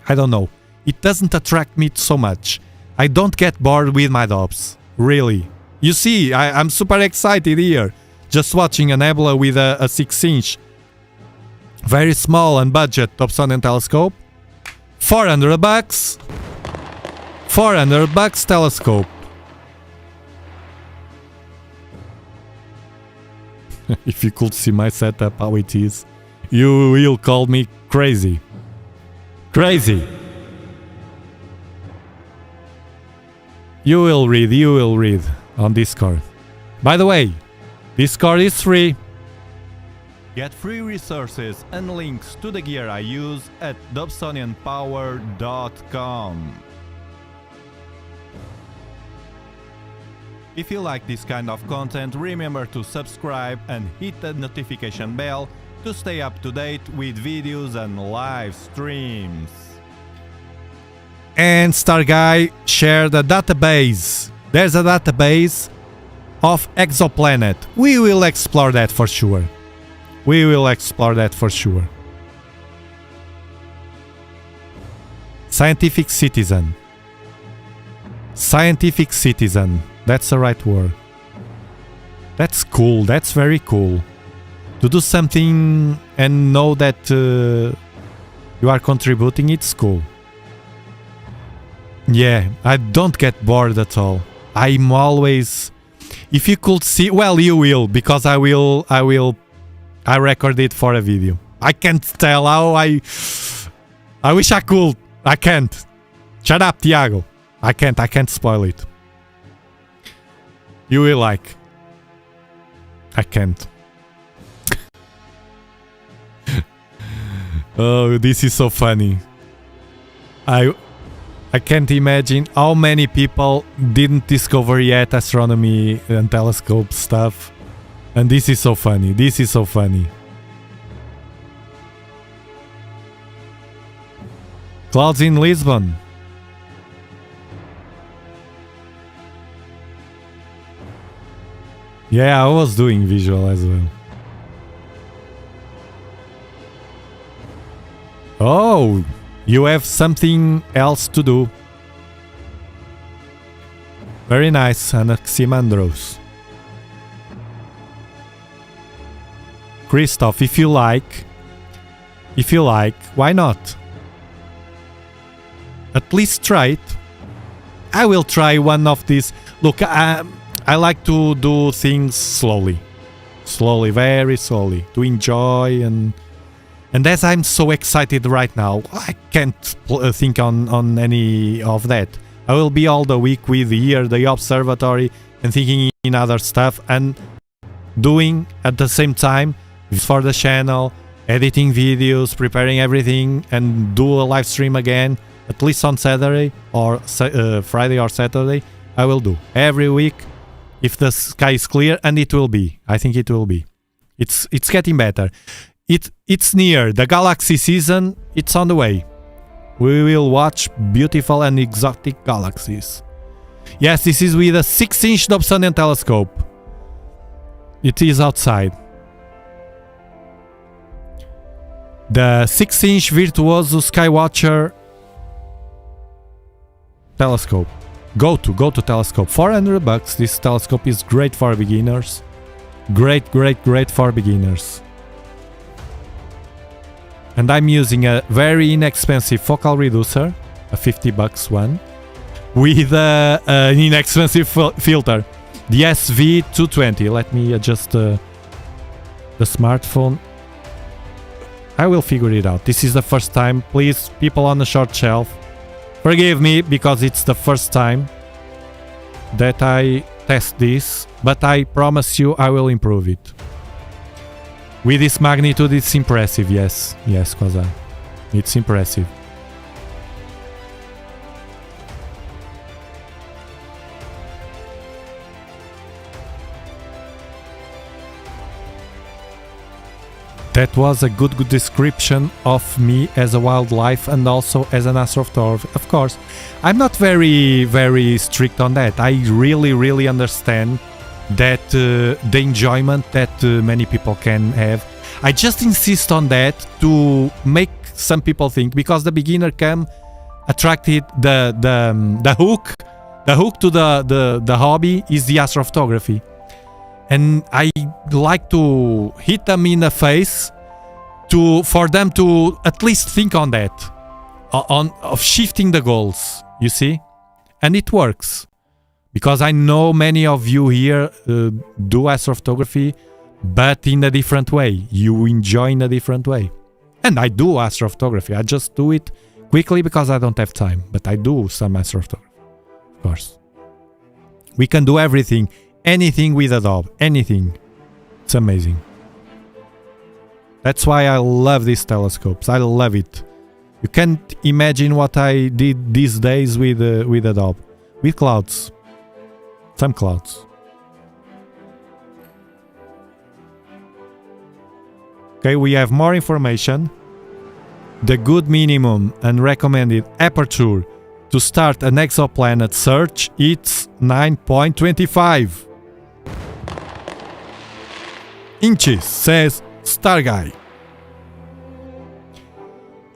don't know. It doesn't attract me so much. I don't get bored with my Dobs. Really. You see, I'm super excited here. Just watching a nebula with a 6-inch. Very small and budget Dobsonian telescope. $400. $400 telescope. If you could see my setup how it is, you will call me crazy. Crazy. You will read on Discord. By the way, Discord is free. Get free resources and links to the gear I use at dobsonianpower.com. If you like this kind of content, remember to subscribe and hit the notification bell to stay up to date with videos and live streams. And Starguy shared a database. There's a database of exoplanet. We will explore that for sure. We will explore that for sure. Scientific citizen. Scientific citizen. That's the right word. That's cool. That's very cool. To do something and know that you are contributing, it's cool. Yeah, I don't get bored at all. I'm always... If you could see... Well, you will, because I record it for a video. I can't tell how I wish I could. I can't. Shut up, Tiago. I can't spoil it. You will like. I can't. Oh, this is so funny. I can't imagine how many people didn't discover yet astronomy and telescope stuff. And this is so funny. This is so funny. Clouds in Lisbon. Yeah, I was doing visual as well. Oh, you have something else to do. Very nice, Anaximandros. Christoph, if you like, why not? At least try it. I will try one of these. Look, I like to do things slowly. Slowly, very slowly. To enjoy and as I'm so excited right now, I can't think on any of that. I will be all the week with here, the observatory, and thinking in other stuff and doing at the same time for the channel, editing videos, preparing everything, and do a live stream again, at least on Saturday or Friday or Saturday. I will do every week if the sky is clear, and it will be. I think it will be. It's getting better. It's near the galaxy season. It's on the way. We will watch beautiful and exotic galaxies. Yes, this is with a 6-inch Dobsonian telescope. It is outside. The 6-inch Virtuoso Skywatcher telescope. Go to telescope. $400. This telescope is great for beginners. Great for beginners. And I'm using a very inexpensive focal reducer, a $50 one, with an inexpensive filter, the SV220. Let me adjust the smartphone. I will figure it out. This is the first time. Please, people on the short shelf, forgive me because it's the first time. that I test this, but I promise you I will improve it. With this magnitude, it's impressive, yes. Yes, Kozai. It's impressive. That was a good description of me as a wildlife and also as an astrophotographer. Of course, I'm not very strict on that. I really understand that the enjoyment that many people can have. I just insist on that to make some people think, because the beginner cam attracted the hook. The hook to the hobby is the astrophotography. And I like to hit them in the face for them to at least think on that, of shifting the goals, you see? And it works. Because I know many of you here do astrophotography, but in a different way. You enjoy in a different way. And I do astrophotography. I just do it quickly because I don't have time. But I do some astrophotography, of course. We can do everything. Anything with Adobe, anything. It's amazing. That's why I love these telescopes. I love it. You can't imagine what I did these days with Adobe. With clouds. Some clouds. Okay, we have more information. The good minimum and recommended aperture to start an exoplanet search, it's 9.25 inches, says Star Guy.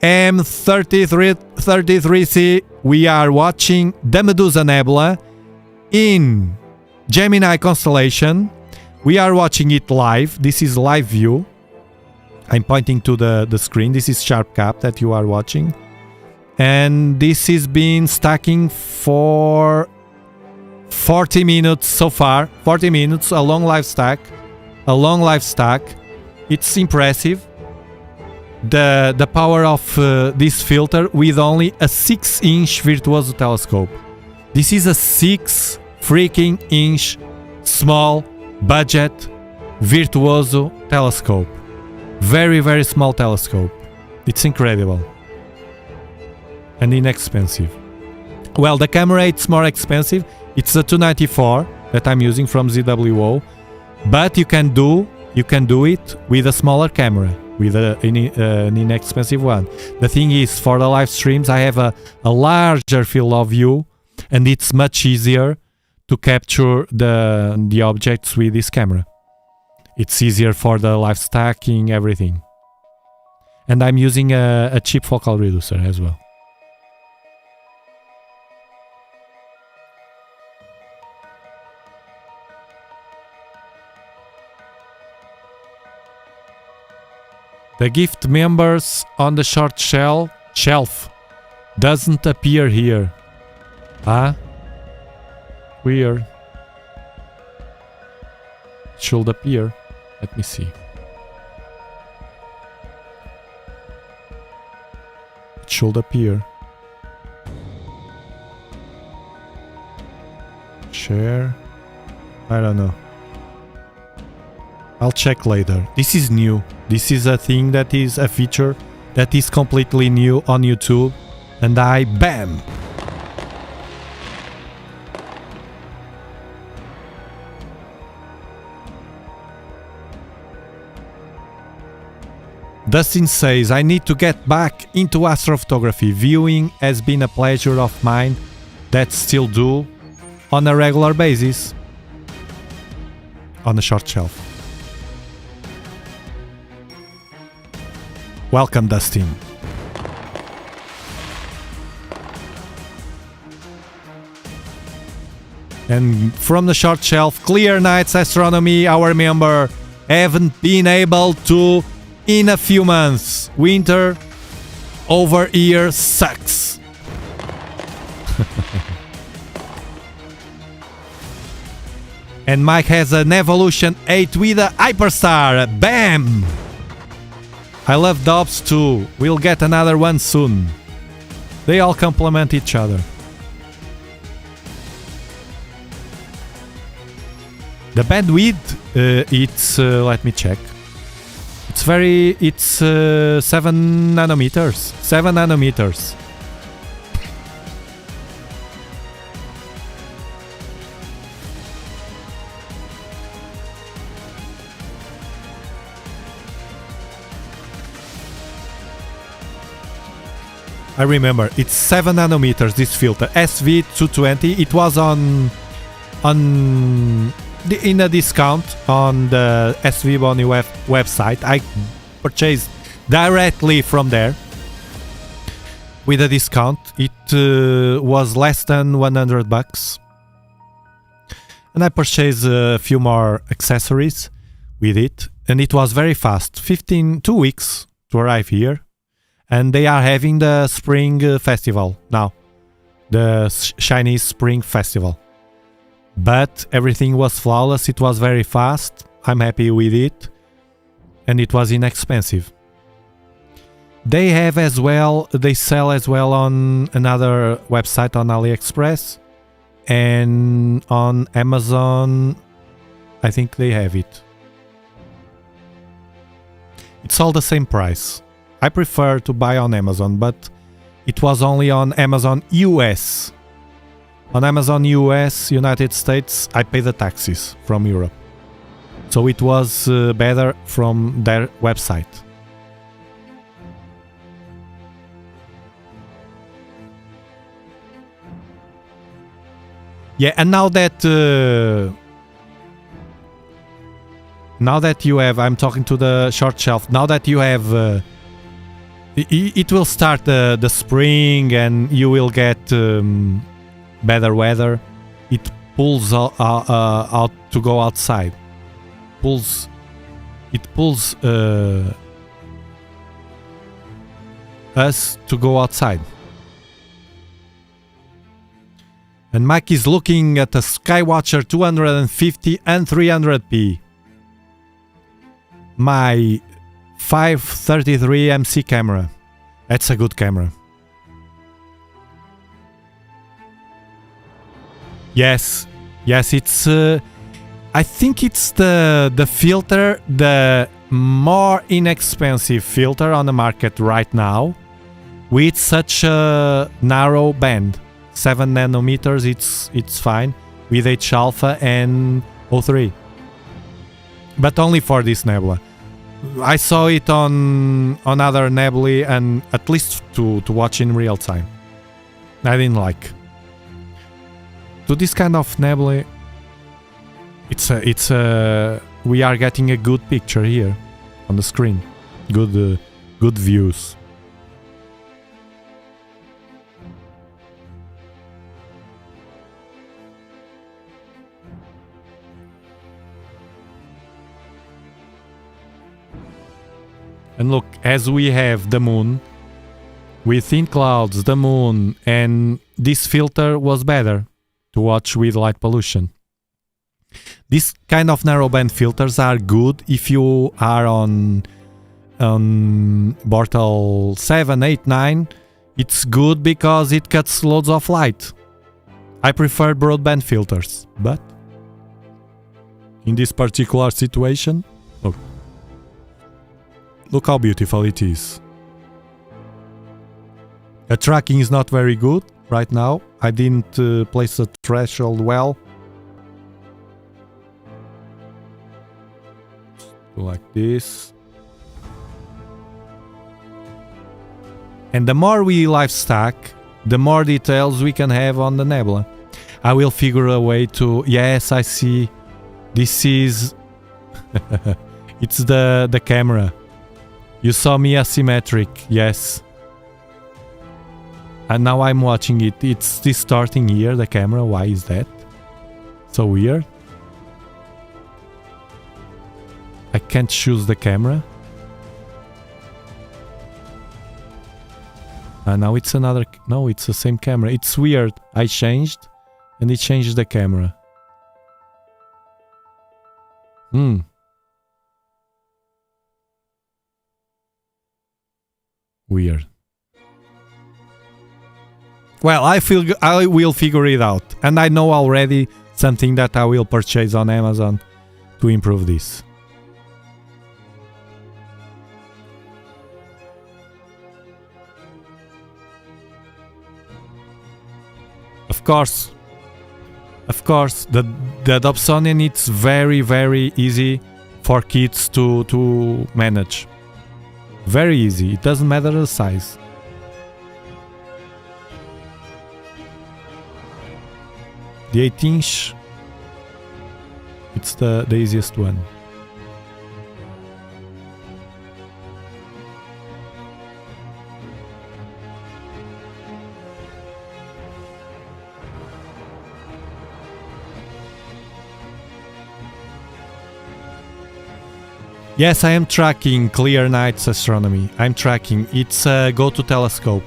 M33C, we are watching the Medusa Nebula in Gemini constellation. We are watching it live. This is live view. I'm pointing to the screen. This is Sharp Cap that you are watching. And this has been stacking for 40 minutes so far. 40 minutes, a long live stack. A long live stack. It's impressive. The power of this filter with only a 6-inch Virtuoso telescope. This is a 6 freaking inch small budget Virtuoso telescope. Very small telescope. It's incredible. And inexpensive. Well, the camera, it's more expensive. It's a 294 that I'm using from ZWO. But you can do it with a smaller camera, with an inexpensive one. The thing is, for the live streams, I have a larger field of view, and it's much easier to capture the objects with this camera. It's easier for the live stacking, everything. And I'm using a cheap focal reducer as well. The gift members on the short shelf doesn't appear here. Huh? Weird. It should appear. Let me see. It should appear. Share. I don't know. I'll check later. This is new. This is a thing that is a feature that is completely new on YouTube. And BAM! Dustin says, I need to get back into astrophotography. Viewing has been a pleasure of mine that still do on a regular basis. On a short shelf. Welcome, Dustin. And from the short shelf, Clear Nights Astronomy, our member, haven't been able to in a few months. Winter over here sucks. And Mike has an Evolution 8 with a Hyperstar. BAM! I love Dobs too. We'll get another one soon. They all complement each other. The bandwidth, it's let me check. It's 7 nanometers. 7 nanometers. I remember, it's 7 nanometers, this filter. SV220, it was in a discount on the SV Bonnie website. I purchased directly from there with a discount. It was less than $100, and I purchased a few more accessories with it, and it was very fast. 2 weeks to arrive here, and they are having the Spring Festival now, the Chinese Spring Festival. But everything was flawless, it was very fast, I'm happy with it, and it was inexpensive. They have as well, they sell as well on another website on AliExpress, and on Amazon, I think they have it. It's all the same price. I prefer to buy on Amazon, but it was only on Amazon US. On Amazon US, United States, I pay the taxes from Europe. So it was better from their website. Yeah, and now that you have, I'm talking to the short shelf, now that you have, it will start the spring and you will get better weather. It pulls out to go outside. It pulls us to go outside. And Mike is looking at a Skywatcher 250 and 300p. My 533 MC camera. That's a good camera. Yes, it's I think it's the filter, the more inexpensive filter on the market right now, with such a narrow band. 7 nanometers, it's fine with H alpha and O3, but only for this nebula. I saw it on other nebulae, and at least to watch in real time. I didn't like. To this kind of nebulae, we are getting a good picture here on the screen. Good views. And look, as we have the moon, with thin clouds, the moon, and this filter was better to watch with light pollution. This kind of narrowband filters are good if you are on Bortle 7, 8, 9. It's good because it cuts loads of light. I prefer broadband filters, but in this particular situation, look how beautiful it is. The tracking is not very good right now. I didn't place the threshold well. Like this. And the more we live stack, the more details we can have on the nebula. I will figure a way to... Yes, I see. This is... it's the camera. You saw me asymmetric, yes. And now I'm watching it. It's distorting here, the camera. Why is that? So weird. I can't choose the camera. And now it's another... No, it's the same camera. It's weird. I changed, and it changed the camera. Weird. Well, I will figure it out, and I know already something that I will purchase on Amazon to improve this. Of course, the Dobsonian, it's very, very easy for kids to manage. Very easy, it doesn't matter the size. The 8-inch, it's the easiest one. Yes, I am tracking Clear Night's astronomy. I'm tracking. It's a go-to telescope.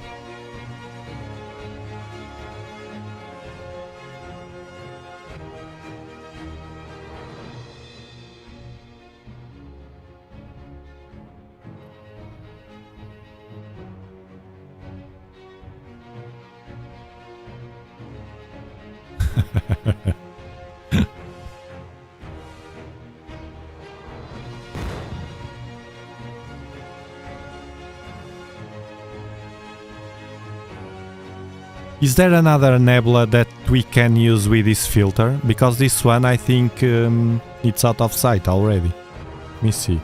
Is there another nebula that we can use with this filter? Because this one, I think it's out of sight already. Let me see.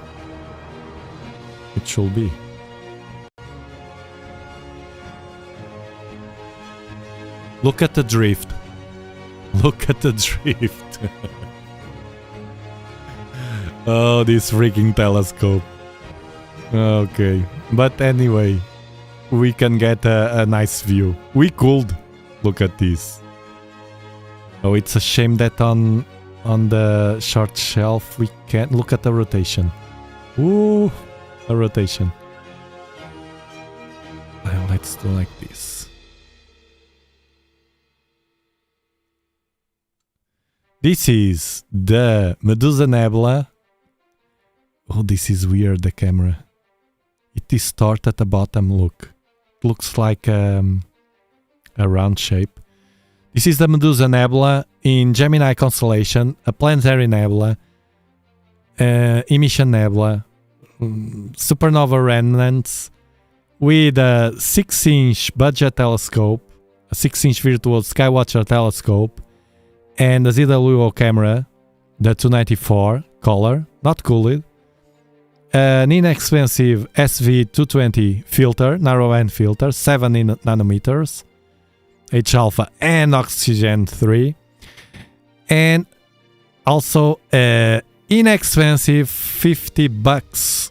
It should be. Look at the drift. Look at the drift. Oh, this freaking telescope. Okay, but anyway, we can get a nice view. We could. Look at this. Oh, it's a shame that on the short shelf we can't look at the rotation. Ooh, the rotation. Well, let's do like this. This is the Medusa Nebula. Oh, this is weird, the camera. It distorts at the bottom, look. It looks like a round shape. This is the Medusa Nebula in Gemini constellation, a planetary nebula, emission nebula, supernova remnants, with a 6-inch budget telescope, a 6-inch Virtuoso Skywatcher telescope, and a ZWO camera, the 294 color, not cooled, an inexpensive SV220 filter, narrow band filter, 7 nanometers, H-alpha and oxygen 3, and also an inexpensive $50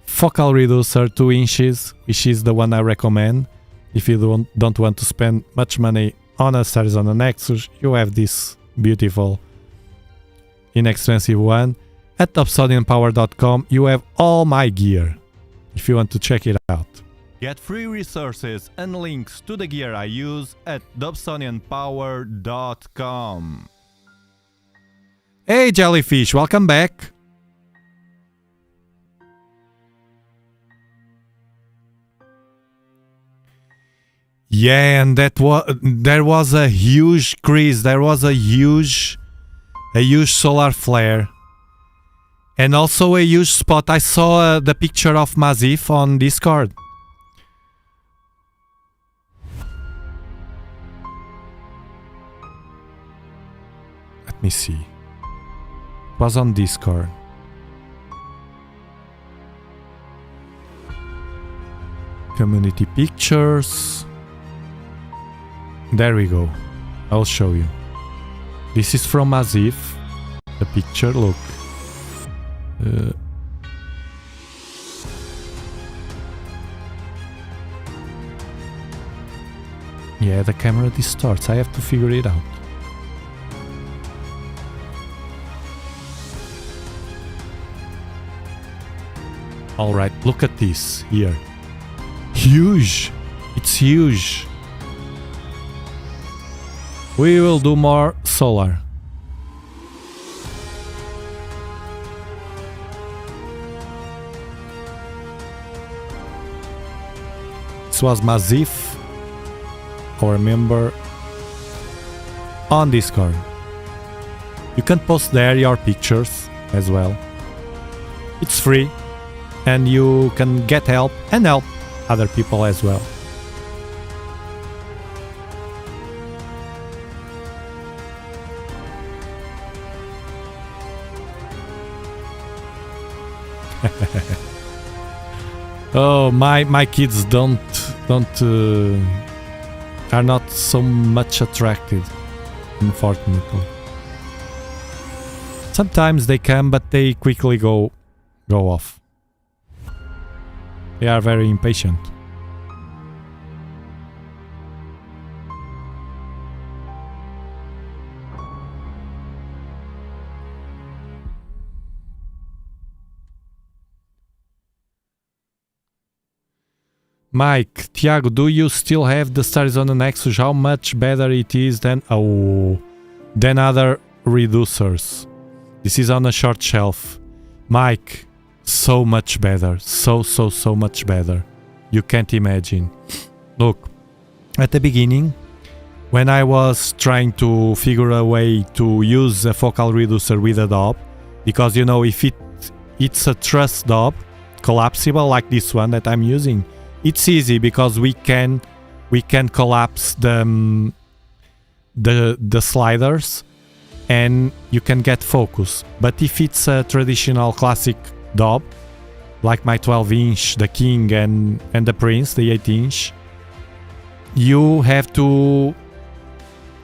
focal reducer 2 inches, which is the one I recommend. If you don't want to spend much money on a series on a Nexus, you have this beautiful inexpensive one. At dobsonianpower.com you have all my gear, if you want to check it out. Get free resources and links to the gear I use at dobsonianpower.com. Hey Jellyfish, welcome back! Yeah, and there was a huge crease, there was a huge solar flare. And also a huge spot. I saw the picture of Mazif on Discord. Let me see. It was on Discord. Community pictures. There we go. I'll show you. This is from Mazif. The picture, look. Yeah, the camera distorts. I have to figure it out. Alright, look at this here. Huge! It's huge. We will do more solar. This was Mazif, our member on Discord. You can post there your pictures as well. It's free and you can get help and help other people as well. Oh, my kids are not so much attracted, unfortunately. Sometimes they come, but they quickly go off. They are very impatient. Mike, Tiago, do you still have the Starizona Nexus? How much better it is than other reducers? This is on a short shelf. Mike, so much better. So much better. You can't imagine. Look, at the beginning, when I was trying to figure a way to use a focal reducer with a DOB, because you know, if it's a truss DOB, collapsible like this one that I'm using, it's easy because we can collapse the sliders and you can get focus. But if it's a traditional classic DOB, like my 12-inch, the King and the Prince, the 8-inch, you have to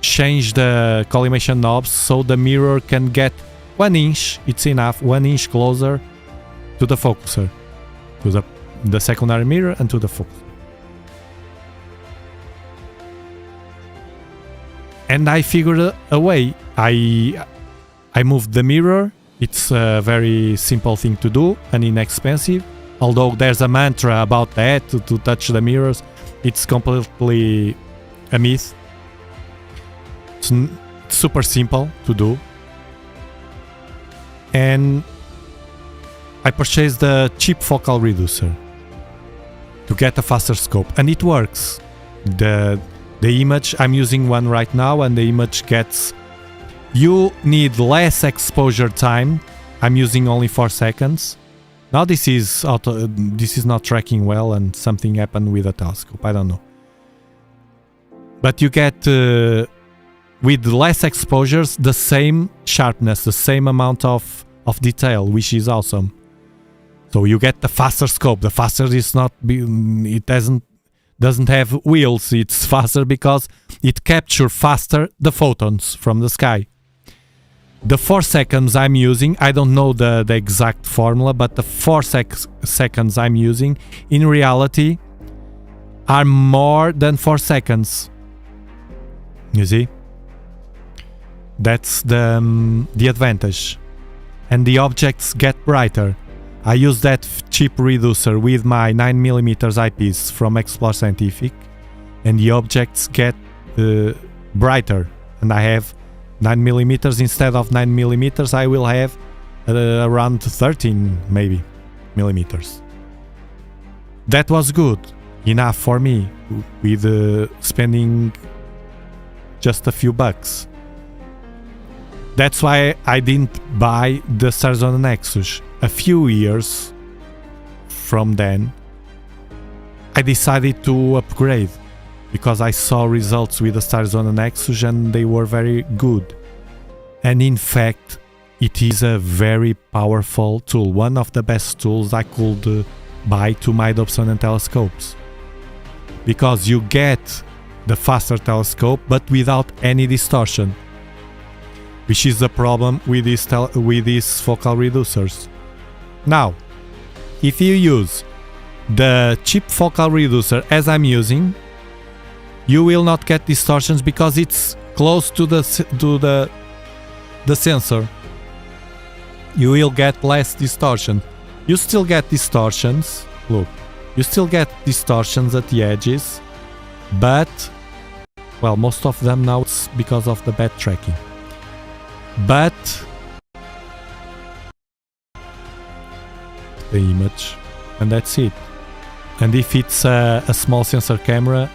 change the collimation knobs so the mirror can get 1 inch, it's enough, 1 inch closer to the focuser, to the secondary mirror and to the focus. And I figured a way. I moved the mirror. It's a very simple thing to do and inexpensive. Although there's a mantra about that, to touch the mirrors. It's completely a myth. It's super simple to do. And I purchased the cheap focal reducer to get a faster scope, and it works. The image, I'm using one right now, and the image gets... You need less exposure time. I'm using only 4 seconds. Now this is not tracking well, and something happened with the telescope. I don't know. But you get with less exposures the same sharpness, the same amount of detail, which is awesome. So you get the faster scope. The faster is not, it doesn't have wheels. It's faster because it captures faster the photons from the sky. The 4 seconds I'm using, I don't know the exact formula, but the 4 seconds I'm using in reality are more than 4 seconds. You see? That's the advantage. And the objects get brighter. I use that cheap reducer with my 9mm eyepiece from Explore Scientific, and the objects get brighter. And I have 9mm instead of 9mm. I will have around 13 maybe millimeters. That was good enough for me with spending just a few bucks. That's why I didn't buy the Starizona Nexus. A few years from then, I decided to upgrade because I saw results with the Starizona Nexus and they were very good. And in fact, it is a very powerful tool, one of the best tools I could buy to my Dobsonian telescopes. Because you get the faster telescope but without any distortion, which is the problem with these focal reducers. Now, if you use the cheap focal reducer as I'm using, you will not get distortions because it's close to the sensor. You will get less distortion. You still get distortions. Look, you still get distortions at the edges, but well, most of them now it's because of the bad tracking. But the image, and that's it. And if it's a small sensor camera,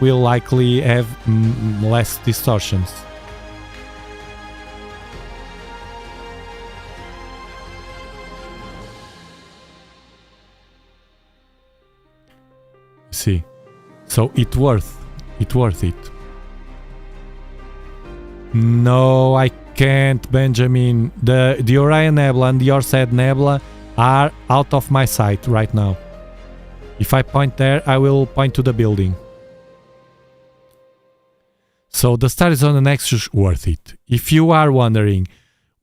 will likely have less distortions. see. So it worth it. No, I can't, Benjamin. The Orion Nebula and the Orsed Nebula are out of my sight right now. If I point there, I will point to the building. So the stars on the Nexus worth it. If you are wondering,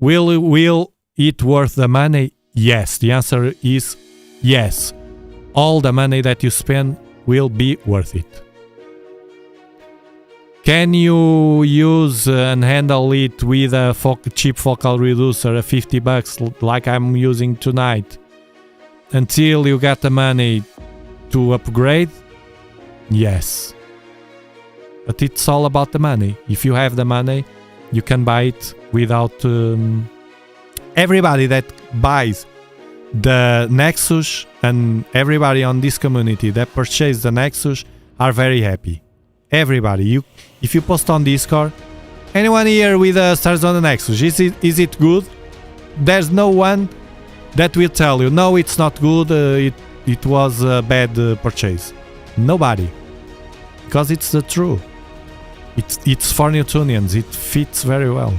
will it worth the money? Yes, the answer is yes. All the money that you spend will be worth it. Can you use and handle it with a cheap focal reducer, a $50 like I'm using tonight, until you get the money to upgrade? Yes. But it's all about the money. If you have the money, you can buy it without... everybody that buys the Nexus and everybody on this community that purchased the Nexus are very happy. Everybody. If you post on Discord, anyone here with stars on the Nexus, is it good? There's no one that will tell you, no, it's not good, it was a bad purchase. Nobody. Because it's the truth. It's for Newtonians. It fits very well.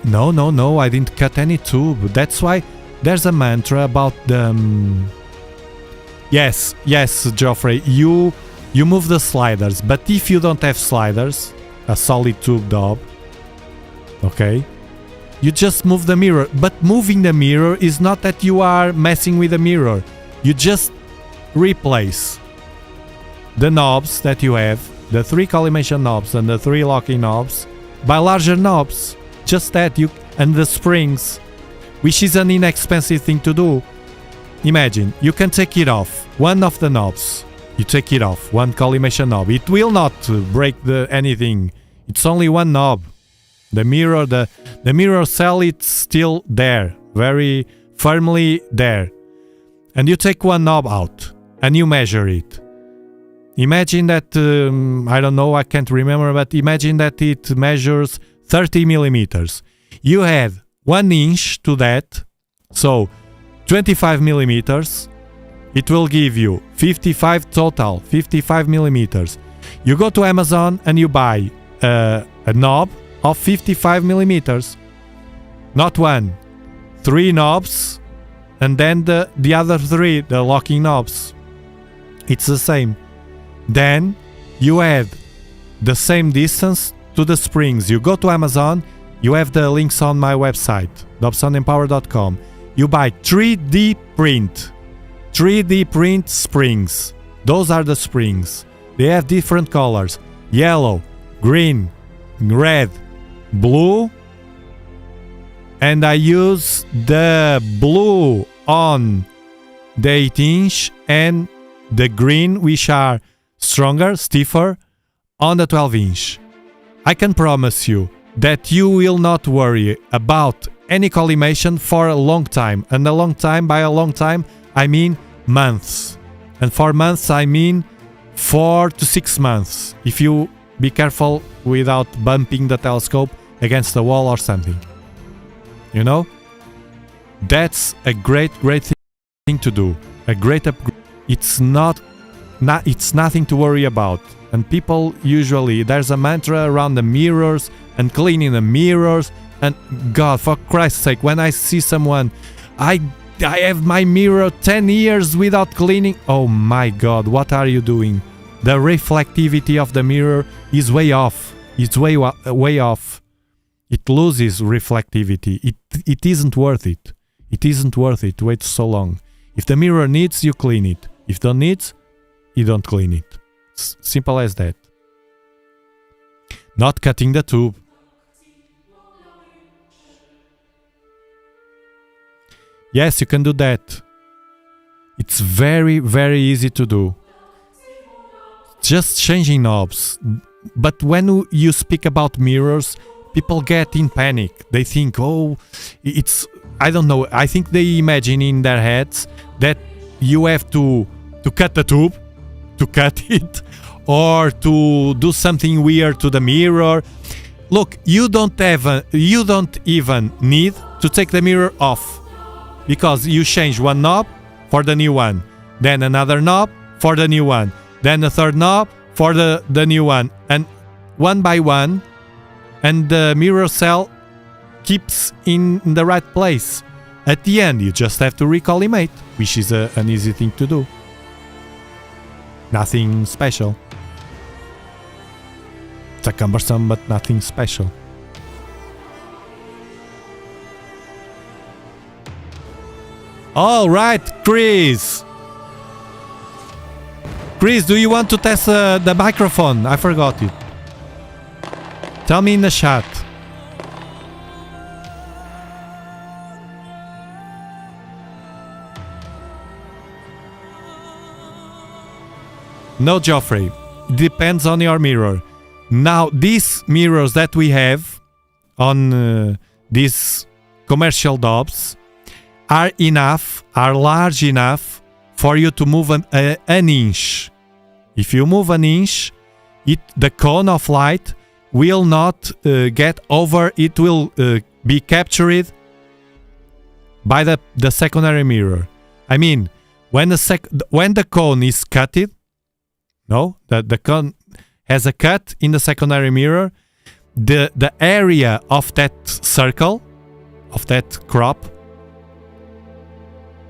No, I didn't cut any tube. That's why there's a mantra about the... Yes, Geoffrey, you move the sliders, but if you don't have sliders, a solid tube Dob, okay, you just move the mirror. But moving the mirror is not that you are messing with the mirror. You just replace the knobs that you have, the 3 collimation knobs and the 3 locking knobs, by larger knobs. Just that. And the springs, which is an inexpensive thing to do. Imagine, you can take it off. One of the knobs, you take it off. One collimation knob. It will not break anything. It's only one knob. The mirror cell, it's still there, very firmly there. And you take one knob out and you measure it. Imagine that, I don't know, I can't remember, but imagine that it measures 30 millimeters. You add 1 inch to that, so 25 millimeters. It will give you 55 total, 55 millimeters. You go to Amazon and you buy a knob of 55 millimeters. Not 1, 3 knobs, and then the other 3, the locking knobs. It's the same. Then you add the same distance to the springs. You go to Amazon, you have the links on my website, dobsonianpower.com. You buy 3D print springs. Those are the springs. They have different colors: yellow, green, red, blue. And I use the blue on the 8-inch and the green, which are stronger, stiffer, on the 12-inch. I can promise you that you will not worry about any collimation for a long time. And a long time, by a long time, I mean months. And for months, I mean 4 to 6 months. If you be careful without bumping the telescope against the wall or something. You know? That's a great thing to do. A great upgrade. It's nothing to worry about. And people usually, there's a mantra around the mirrors and cleaning the mirrors. And God, for Christ's sake, when I see someone, I have my mirror 10 years without cleaning. Oh my God, what are you doing? The reflectivity of the mirror is way off. It's way off. It loses reflectivity. It isn't worth it. It isn't worth it to wait so long. If the mirror needs, you clean it. If don't needs, you don't clean it. It's simple as that. Not cutting the tube. Yes, you can do that. It's very, very easy to do. Just changing knobs. But when you speak about mirrors, people get in panic. They think, oh, it's... I don't know. I think they imagine in their heads that you have to cut the tube, to cut it, or to do something weird to the mirror. Look, you don't even need to take the mirror off. because you change one knob for the new one, then another knob for the new one, then the third knob for the new one, and one by one, and the mirror cell keeps in the right place. At the end, you just have to recollimate, which is an easy thing to do. Nothing special. It's a cumbersome, but nothing special. All right, Chris. Chris, do you want to test the microphone? I forgot it. Tell me in the chat. No, Geoffrey. Depends on your mirror. Now, these mirrors that we have on these commercial Dobs are large enough for you to move an inch. If you move an inch, the cone of light will not get over. It will be captured by the secondary mirror. I mean, when the cone is cutted, the cone has a cut in the secondary mirror, the area of that circle, of that crop,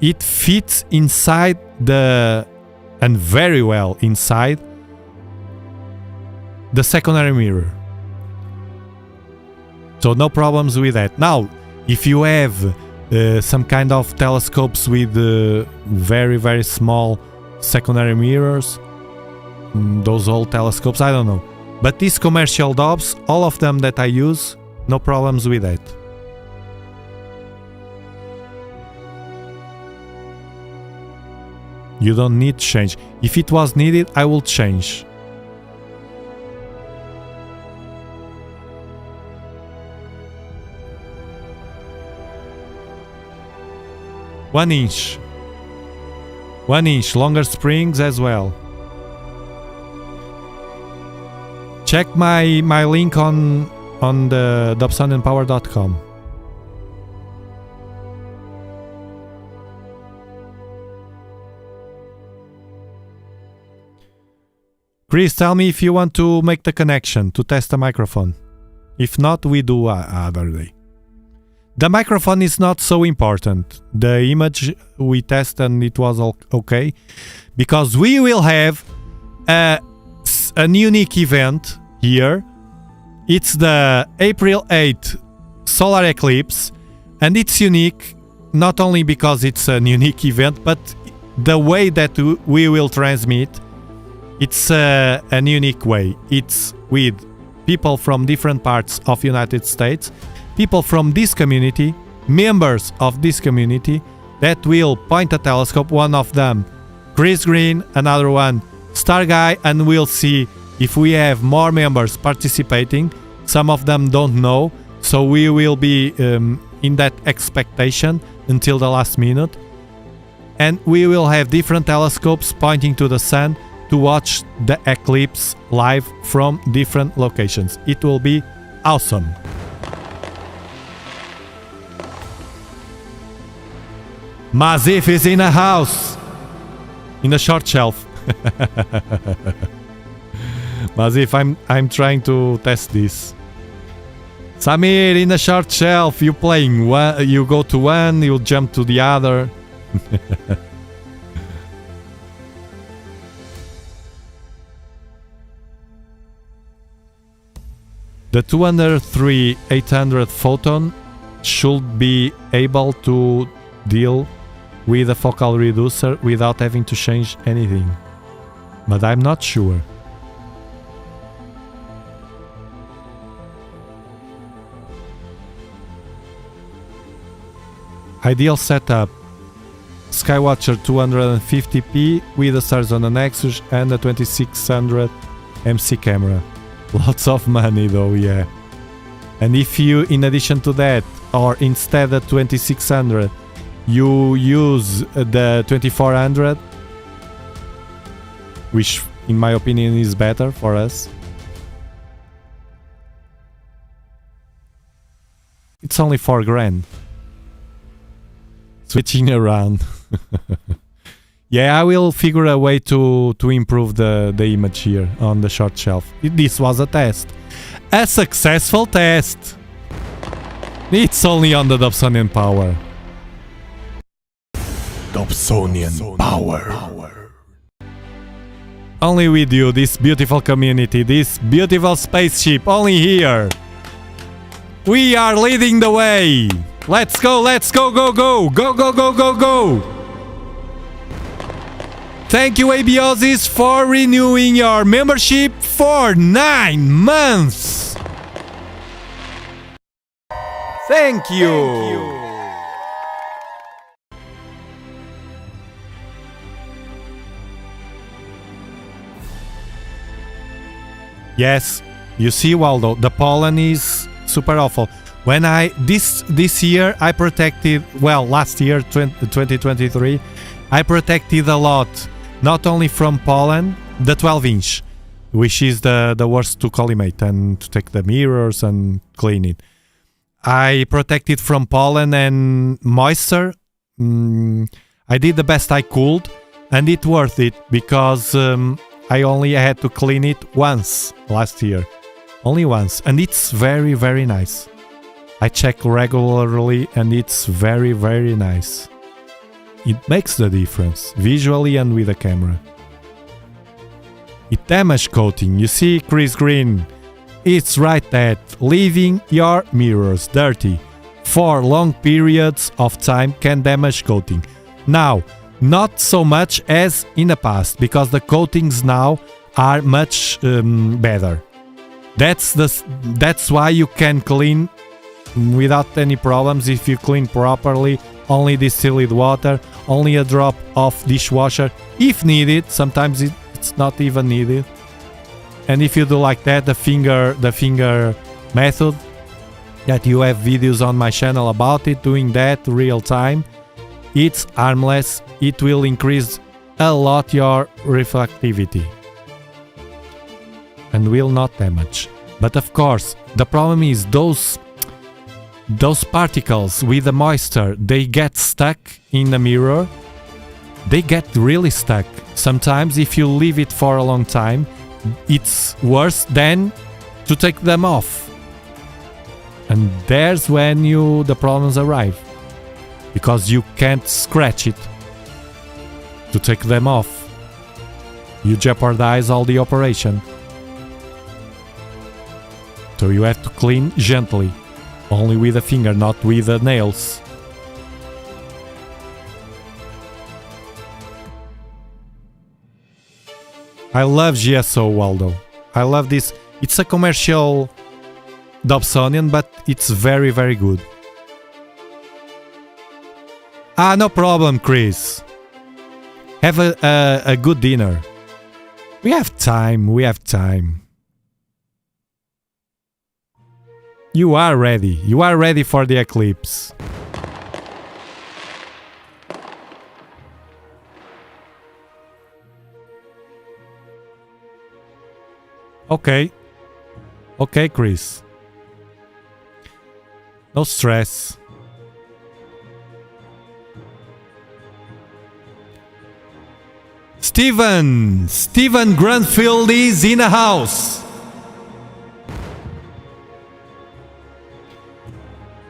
it fits inside and very well inside the secondary mirror. So no problems with that. Now, if you have some kind of telescopes with very, very small secondary mirrors, those old telescopes, I don't know. But these commercial Dobs, all of them that I use, no problems with that. You don't need change. If it was needed, I will change. One inch, longer springs as well. Check my link on the Dobsonianpower.com. Chris, tell me if you want to make the connection to test the microphone. If not, we do other day. The microphone is not so important. The image we test and it was okay, because we will have an unique event here. It's the April 8th solar eclipse, and it's unique not only because it's a unique event, but the way that we will transmit, it's an unique way. It's with people from different parts of United States, people from this community, members of this community that will point a telescope, one of them Chris Green, another one Star Guy, and we'll see if we have more members participating. Some of them don't know, so we will be in that expectation until the last minute, and we will have different telescopes pointing to the sun to watch the eclipse live from different locations. It will be awesome. Mazif is in a house, in a short shelf. Mazif, I'm trying to test this. Samir, in a short shelf, you playing one, you go to one, you jump to the other. The 203-800 photon should be able to deal with a focal reducer without having to change anything, but I'm not sure. Ideal setup: Skywatcher 250p with a Sarzon Nexus and a 2600 MC camera. Lots of money though, yeah. And if you, in addition to that, or instead of 2600, you use the 2400, which in my opinion is better for us. It's only $4 grand. Switching around. Yeah, I will figure a way to improve the image here on the short shelf. This was a test. A successful test. It's only on the Dobsonian power. Dobsonian power. Only with you, this beautiful community, this beautiful spaceship, only here. We are leading the way. Let's go, go, go, go, go, go, go, go. Thank you, Abiosis, for renewing your membership for 9 months. Thank you. Yes, you see, Waldo, the pollen is super awful. When this year I protected, well, last year 2023, I protected a lot, not only from pollen, the 12-inch, which is the worst to collimate and to take the mirrors and clean it. I protected from pollen and moisture. I did the best I could, and it worth it because I only had to clean it once last year, only once, and it's very, very nice. I check regularly and it's very, very nice. It makes the difference, visually and with the camera. It damage coating, you see, Chris Green? It's right that leaving your mirrors dirty for long periods of time can damage coating. Now, not so much as in the past, because the coatings now are much better. That's why you can clean without any problems if you clean properly, only distilled water, only a drop of dishwasher if needed. Sometimes it's not even needed. And if you do like that, the finger method, that you have videos on my channel about it, doing that real time, it's harmless. It will increase a lot your reflectivity and will not damage. But of course, the problem is those particles with the moisture, they get stuck in the mirror. They get really stuck. Sometimes if you leave it for a long time, it's worse than to take them off. And there's when the problems arrive. Because you can't scratch it to take them off. You jeopardize all the operation. So you have to clean gently. Only with a finger, not with the nails. I love GSO, Waldo. I love this. It's a commercial Dobsonian, but it's very, very good. Ah, no problem, Chris. Have a good dinner. We have time, we have time. You are ready. You are ready for the eclipse. Okay. Okay, Chris. No stress. Steven Grunfield is in the house.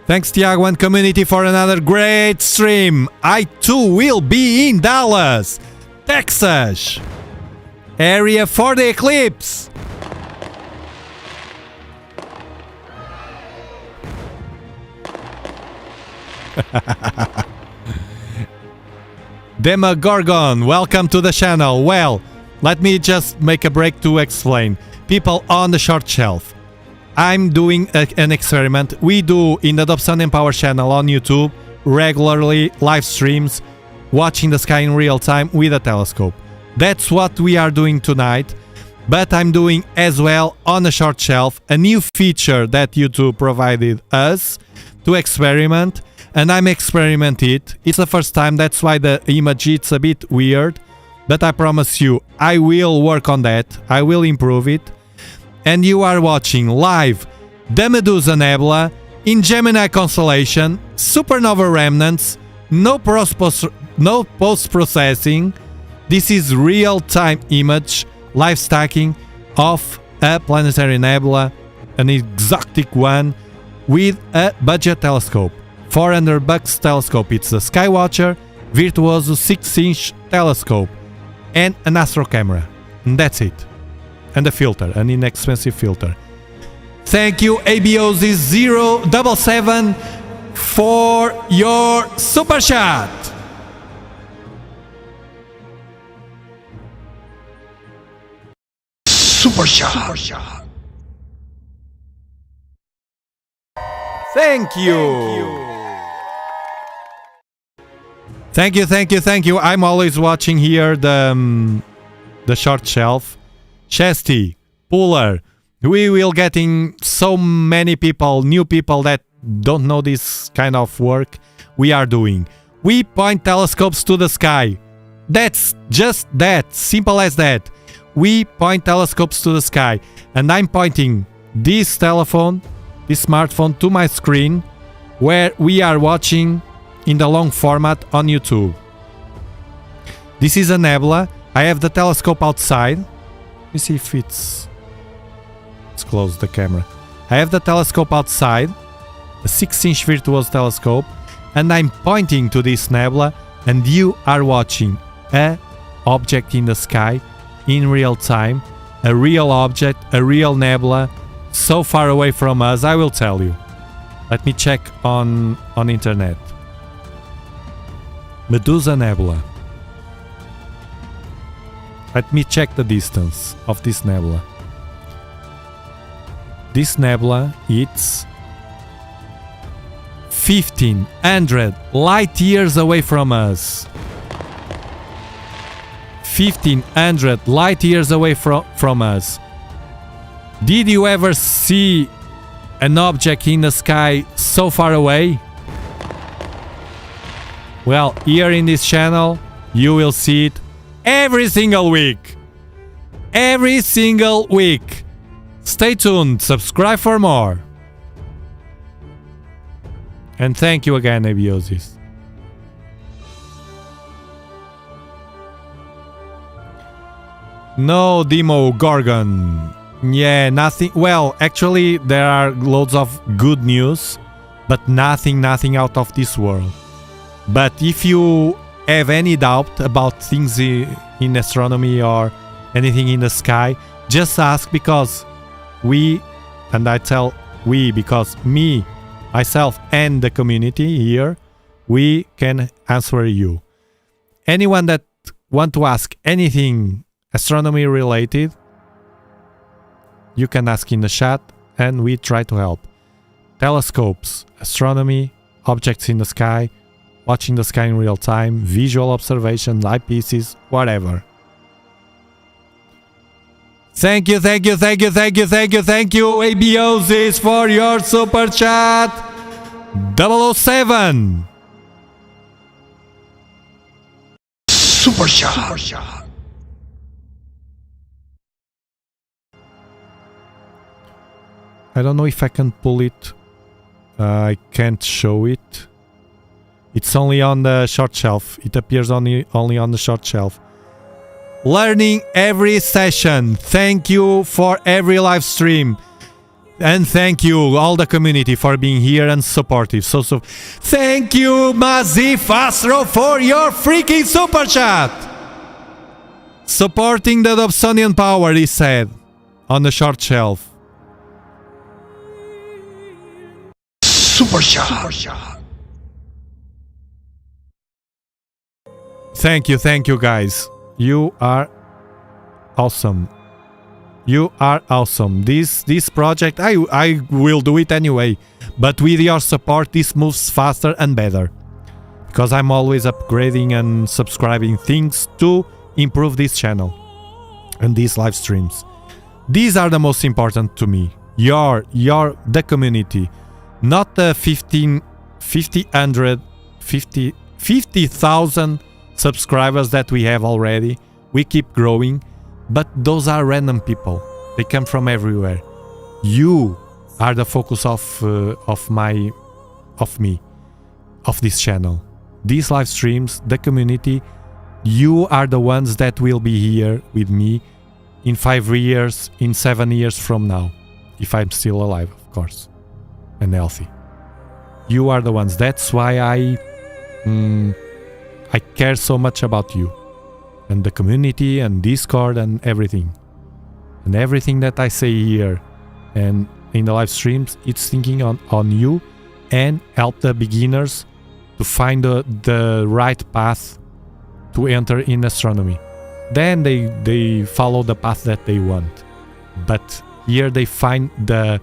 Thanks, Tiago and community, for another great stream. I too will be in Dallas, Texas, area for the eclipse. Demogorgon, welcome to the channel. Well, let me just make a break to explain. People on the short shelf, I'm doing an experiment. We do in the Dobsonian Power channel on YouTube regularly live streams, watching the sky in real time with a telescope. That's what we are doing tonight. But I'm doing as well on the short shelf a new feature that YouTube provided us to experiment. And I'm experimenting it. It's the first time, that's why the image it's a bit weird. But I promise you, I will work on that. I will improve it. And you are watching live the Medusa Nebula in Gemini constellation, supernova remnants, no post-processing. This is real-time image, live stacking of a planetary nebula, an exotic one, with a budget telescope. $400 telescope. It's a Skywatcher Virtuoso 6-inch telescope and an astro camera. And that's it. And a filter, an inexpensive filter. Thank you, ABOZ077, for your super chat. Super shot. Thank you. Thank you. I'm always watching here the short shelf. Chesty, Puller. We will getting so many people, new people that don't know this kind of work we are doing. We point telescopes to the sky. That's just that, simple as that. We point telescopes to the sky, and I'm pointing this telephone, this smartphone, to my screen where we are watching in the long format on YouTube. This is a nebula. I have the telescope outside. Let me see if let's close the camera. I have the telescope outside, a 6-inch Virtuoso telescope, and I'm pointing to this nebula, and you are watching an object in the sky in real time, a real object, a real nebula, so far away from us, I will tell you. Let me check on internet. Medusa Nebula. Let me check the distance of this nebula. This nebula, it's 1500 light years away from us. 1500 light years away from us. Did you ever see an object in the sky so far away? Well, here in this channel, you will see it every single week. Every single week. Stay tuned, subscribe for more. And thank you again, Abiosis. No Demo Gorgon. Yeah, nothing. Well, actually, there are loads of good news, but nothing out of this world. But if you have any doubt about things in astronomy or anything in the sky, just ask, because we, and I tell we because me, myself, and the community here, we can answer you. Anyone that want to ask anything astronomy related, you can ask in the chat and we try to help. Telescopes, astronomy, objects in the sky, watching the sky in real time, visual observation, eyepieces, whatever. Thank you, Abiosis, for your super chat. 007. Super shot. I don't know if I can pull it. I can't show it. It's only on the short shelf. It appears only on the short shelf. Learning every session. Thank you for every live stream. And thank you, all the community, for being here and supportive. So thank you, Mazif Astro, for your freaking super chat. Supporting the Dobsonian power, he said, on the short shelf. Super shot. Thank you, guys. You are awesome. You are awesome. This project, I will do it anyway. But with your support, this moves faster and better. Because I'm always upgrading and subscribing things to improve this channel and these live streams. These are the most important to me. The community. Not the 50,000 subscribers that we have already. We keep growing, but those are random people. They come from everywhere. You are the focus of this channel. these live streams, the community, you are the ones that will be here with me in 5 years, in 7 years from now. If I'm still alive, of course, and healthy. You are the ones. That's why I care so much about you. And the community and Discord and everything. And everything that I say here and in the live streams, it's thinking on you and help the beginners to find the right path to enter in astronomy. Then they follow the path that they want. But here they find the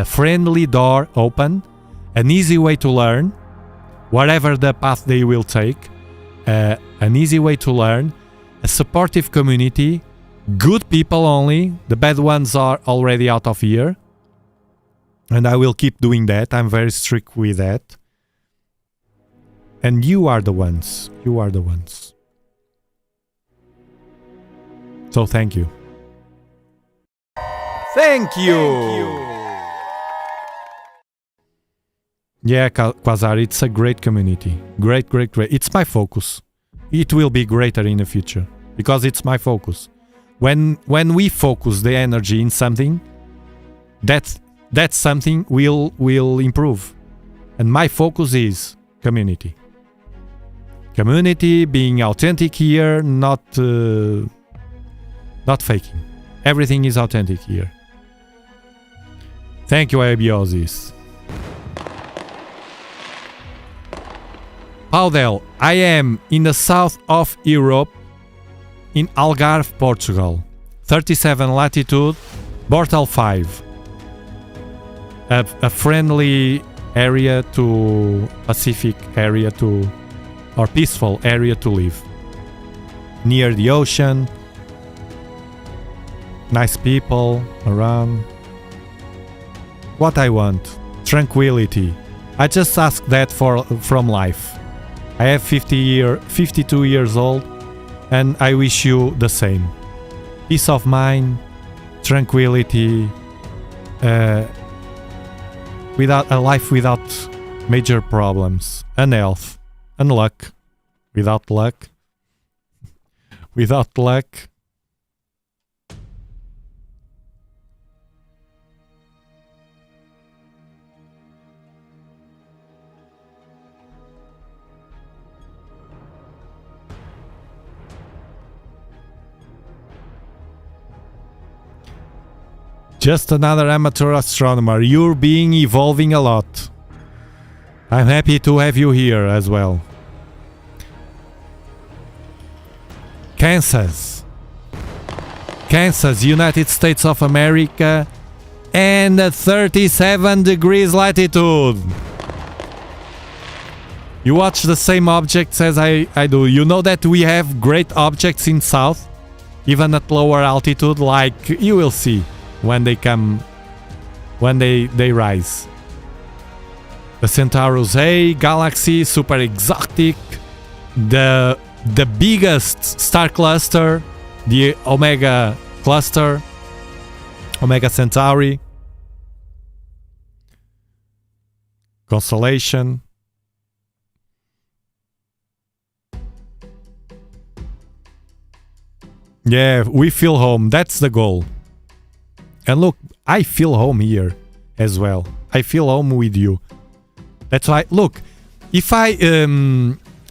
friendly door open, an easy way to learn, whatever the path they will take, an easy way to learn, a supportive community, good people only, the bad ones are already out of here. And I will keep doing that, I'm very strict with that. And you are the ones, you are the ones. So thank you. Thank you! Yeah, Quasar, it's a great community. Great. It's my focus. It will be greater in the future. Because it's my focus. When we focus the energy in something, that something will improve. And my focus is community. Community, being authentic here, not faking. Everything is authentic here. Thank you, Abiosis. Paudel, I am in the south of Europe, in Algarve, Portugal. 37 latitude, Bortal 5. A friendly area to Pacific area to, or peaceful area to live. Near the ocean, nice people around. What I want, tranquility. I just ask that from life. I have 52 years old, and I wish you the same. Peace of mind, tranquility, without a life without major problems, and health, and luck. Without luck. Without luck. Just another amateur astronomer. You're evolving a lot. I'm happy to have you here as well. Kansas, United States of America, and 37 degrees latitude. You watch the same objects as I do. You know that we have great objects in south, even at lower altitude, like you will see when they come, when they rise. The Centaurus A galaxy, super exotic, the biggest star cluster, the Omega cluster, Omega Centauri, constellation. Yeah, we feel home, that's the goal. And look, I feel home here as well. I feel home with you. That's why, look, if I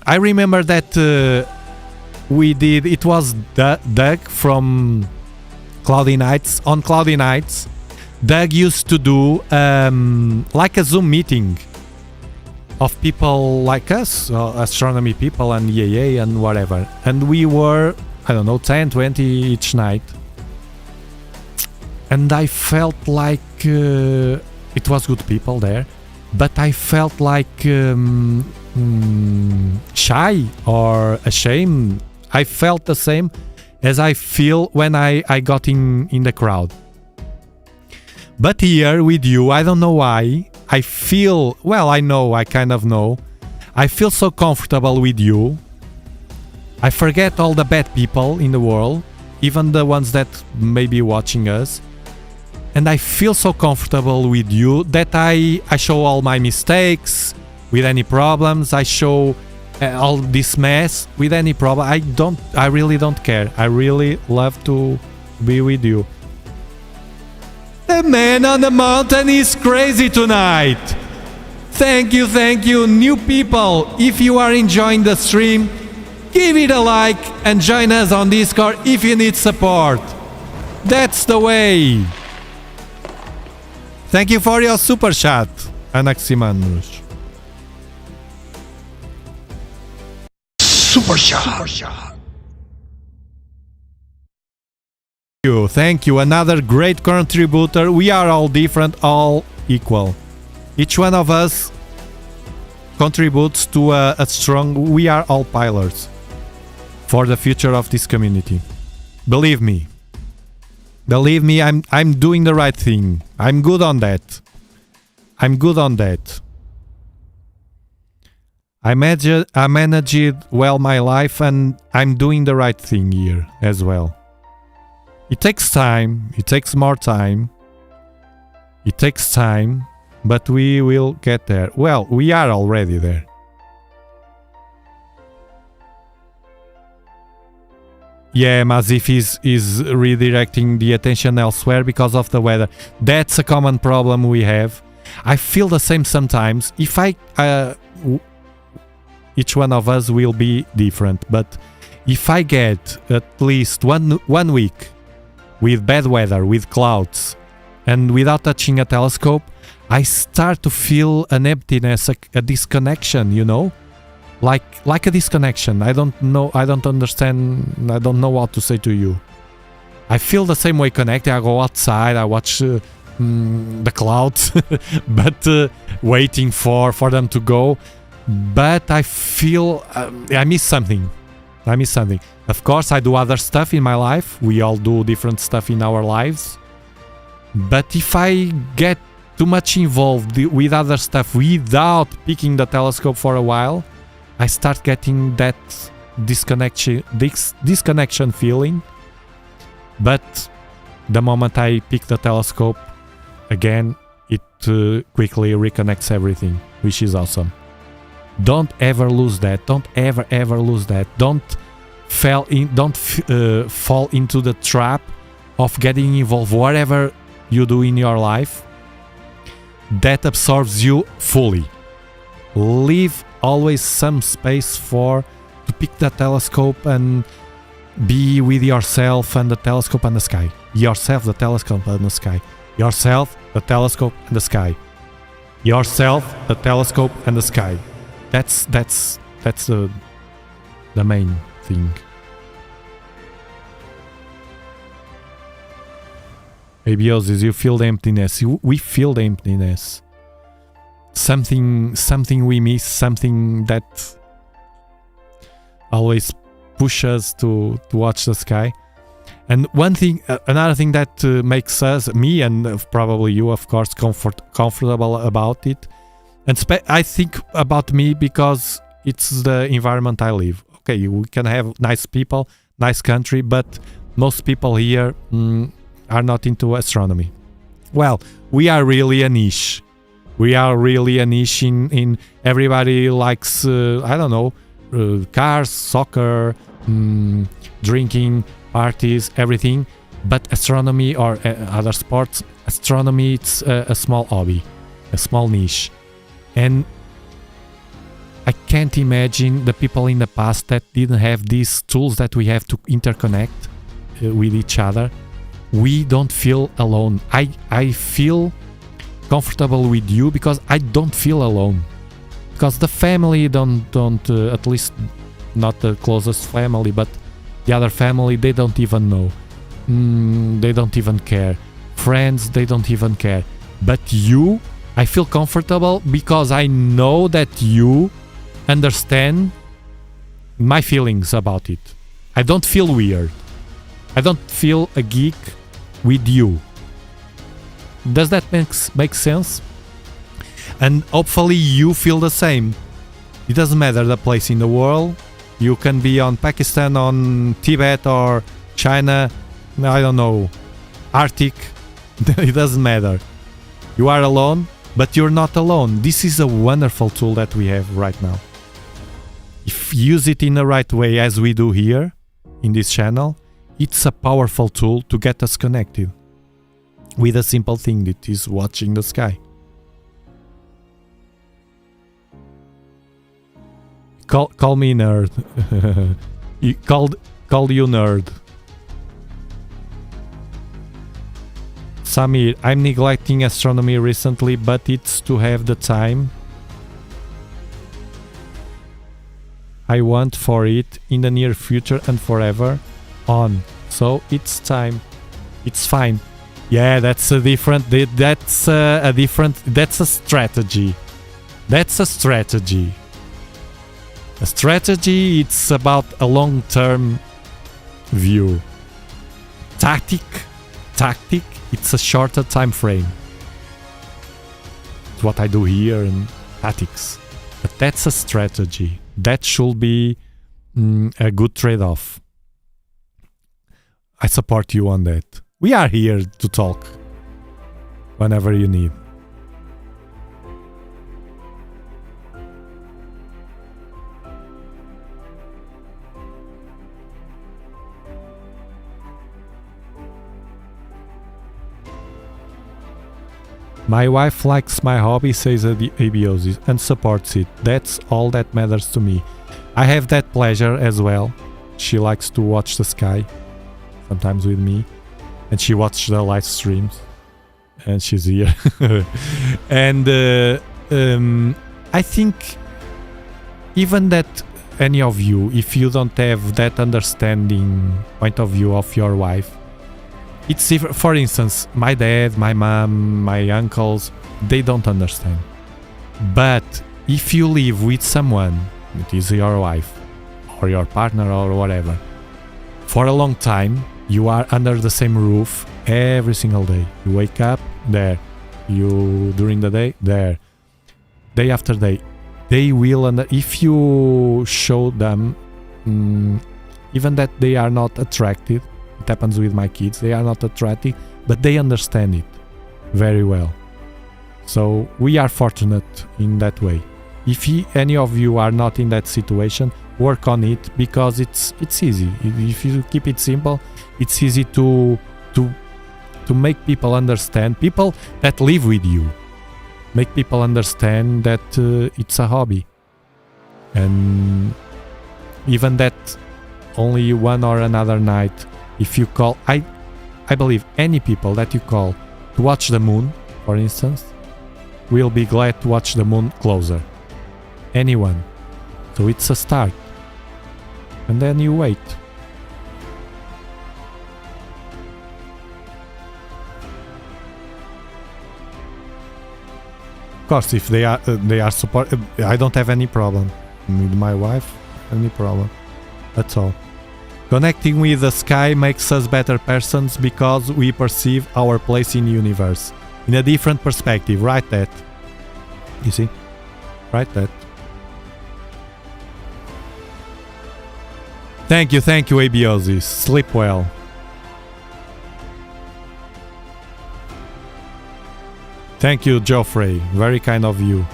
remember that we did, it was Doug from Cloudy Nights. On Cloudy Nights, Doug used to do like a Zoom meeting of people like us, astronomy people and EAA and whatever. And we were, I don't know, 10, 20 each night. And I felt like it was good people there, but I felt like shy or ashamed. I felt the same as I feel when I got in the crowd. But here with you, I don't know why, I feel, well, I know, I kind of know, I feel so comfortable with you. I forget all the bad people in the world, even the ones that may be watching us. And I feel so comfortable with you that I show all my mistakes with any problems. I show all this mess with any problem. I really don't care. I really love to be with you. The man on the mountain is crazy tonight. Thank you, new people. If you are enjoying the stream, give it a like and join us on Discord if you need support. That's the way. Thank you for your super chat, Anaximanus. Super shot. Thank you. Another great contributor. We are all different, all equal. Each one of us contributes to a strong... We are all pillars for the future of this community. Believe me. Believe me, I'm doing the right thing. I'm good on that. I managed well my life, and I'm doing the right thing here as well. It takes time. It takes more time. It takes time, but we will get there. Well, we are already there. Yeah, Mazif is redirecting the attention elsewhere because of the weather. That's a common problem we have. I feel the same sometimes. If each one of us will be different, but if I get at least one week with bad weather, with clouds, and without touching a telescope, I start to feel an emptiness, a disconnection, you know? Like a disconnection. I don't know, I don't understand, I don't know what to say to you. I feel the same way connected. I go outside, I watch the clouds, but waiting for them to go. But I feel I miss something. Of course, I do other stuff in my life. We all do different stuff in our lives. But if I get too much involved with other stuff without picking the telescope for a while, I start getting that disconnection feeling. But the moment I pick the telescope again, it quickly reconnects everything, which is awesome. Don't ever lose that. Don't ever lose that. Don't fall into the trap of getting involved whatever you do in your life that absorbs you fully. Leave always some space to pick the telescope and be with yourself and the telescope and the sky. Yourself, the telescope and the sky. Yourself, the telescope and the sky. Yourself, the telescope and the sky. That's the main thing. Abiosis, you feel the emptiness. We feel the emptiness. Something we miss, something that always pushes to watch the sky. And another thing that makes me and probably you, of course, comfortable about it. And I think about me because it's the environment I live. Okay, we can have nice people, nice country, but most people here are not into astronomy. Well, we are really a niche. We are really a niche in everybody likes, I don't know, cars, soccer, drinking, parties, everything. But astronomy or other sports, astronomy, it's a small hobby, a small niche. And I can't imagine the people in the past that didn't have these tools that we have to interconnect with each other. We don't feel alone. I feel comfortable with you because I don't feel alone. Because the family don't at least not the closest family, but the other family, they don't even know. They don't even care. Friends, they don't even care. But you, I feel comfortable because I know that you understand my feelings about it. I don't feel weird. I don't feel a geek with you. Does that make sense? And hopefully you feel the same. It doesn't matter the place in the world. You can be on Pakistan, on Tibet or China, I don't know, Arctic. It doesn't matter. You are alone, but you're not alone. This is a wonderful tool that we have right now. if you use it in the right way, as we do here in this channel, it's a powerful tool to get us connected with a simple thing that is watching the sky. Call me nerd. Called you nerd. Samir, I'm neglecting astronomy recently, but it's to have the time I want for it in the near future and forever on. So it's time. It's fine. Yeah, that's a different. That's a different. That's a strategy. That's a strategy. A strategy. It's about a long-term view. Tactic. It's a shorter time frame. It's what I do here in tactics. But that's a strategy. That should be a good trade-off. I support you on that. We are here to talk whenever you need. My wife likes my hobby, says Abiosis, and supports it. That's all that matters to me. I have that pleasure as well. She likes to watch the sky, sometimes with me, and she watches the live streams, and she's here. And I think even that any of you, if you don't have that understanding point of view of your wife, it's, for instance, my dad, my mom, my uncles, they don't understand. But if you live with someone, it is your wife or your partner or whatever, for a long time, you are under the same roof every single day. You wake up there, you during the day there, day after day. They will, and if you show them, even that they are not attracted. It happens with my kids. They are not attractive, but they understand it very well. So we are fortunate in that way. If any of you are not in that situation, work on it, because it's easy. If you keep it simple, it's easy to make people understand. People that live with you, make people understand that it's a hobby, and even that only one or another night. If you call, I believe any people that you call to watch the moon, for instance, will be glad to watch the moon closer. Anyone. So it's a start. And then you wait. Of course, if they are support, I don't have any problem with my wife. Any problem. That's all. Connecting with the sky makes us better persons because we perceive our place in the universe in a different perspective. Write that. You see? Write that. Thank you, Abiosis. Sleep well. Thank you, Geoffrey. Very kind of you.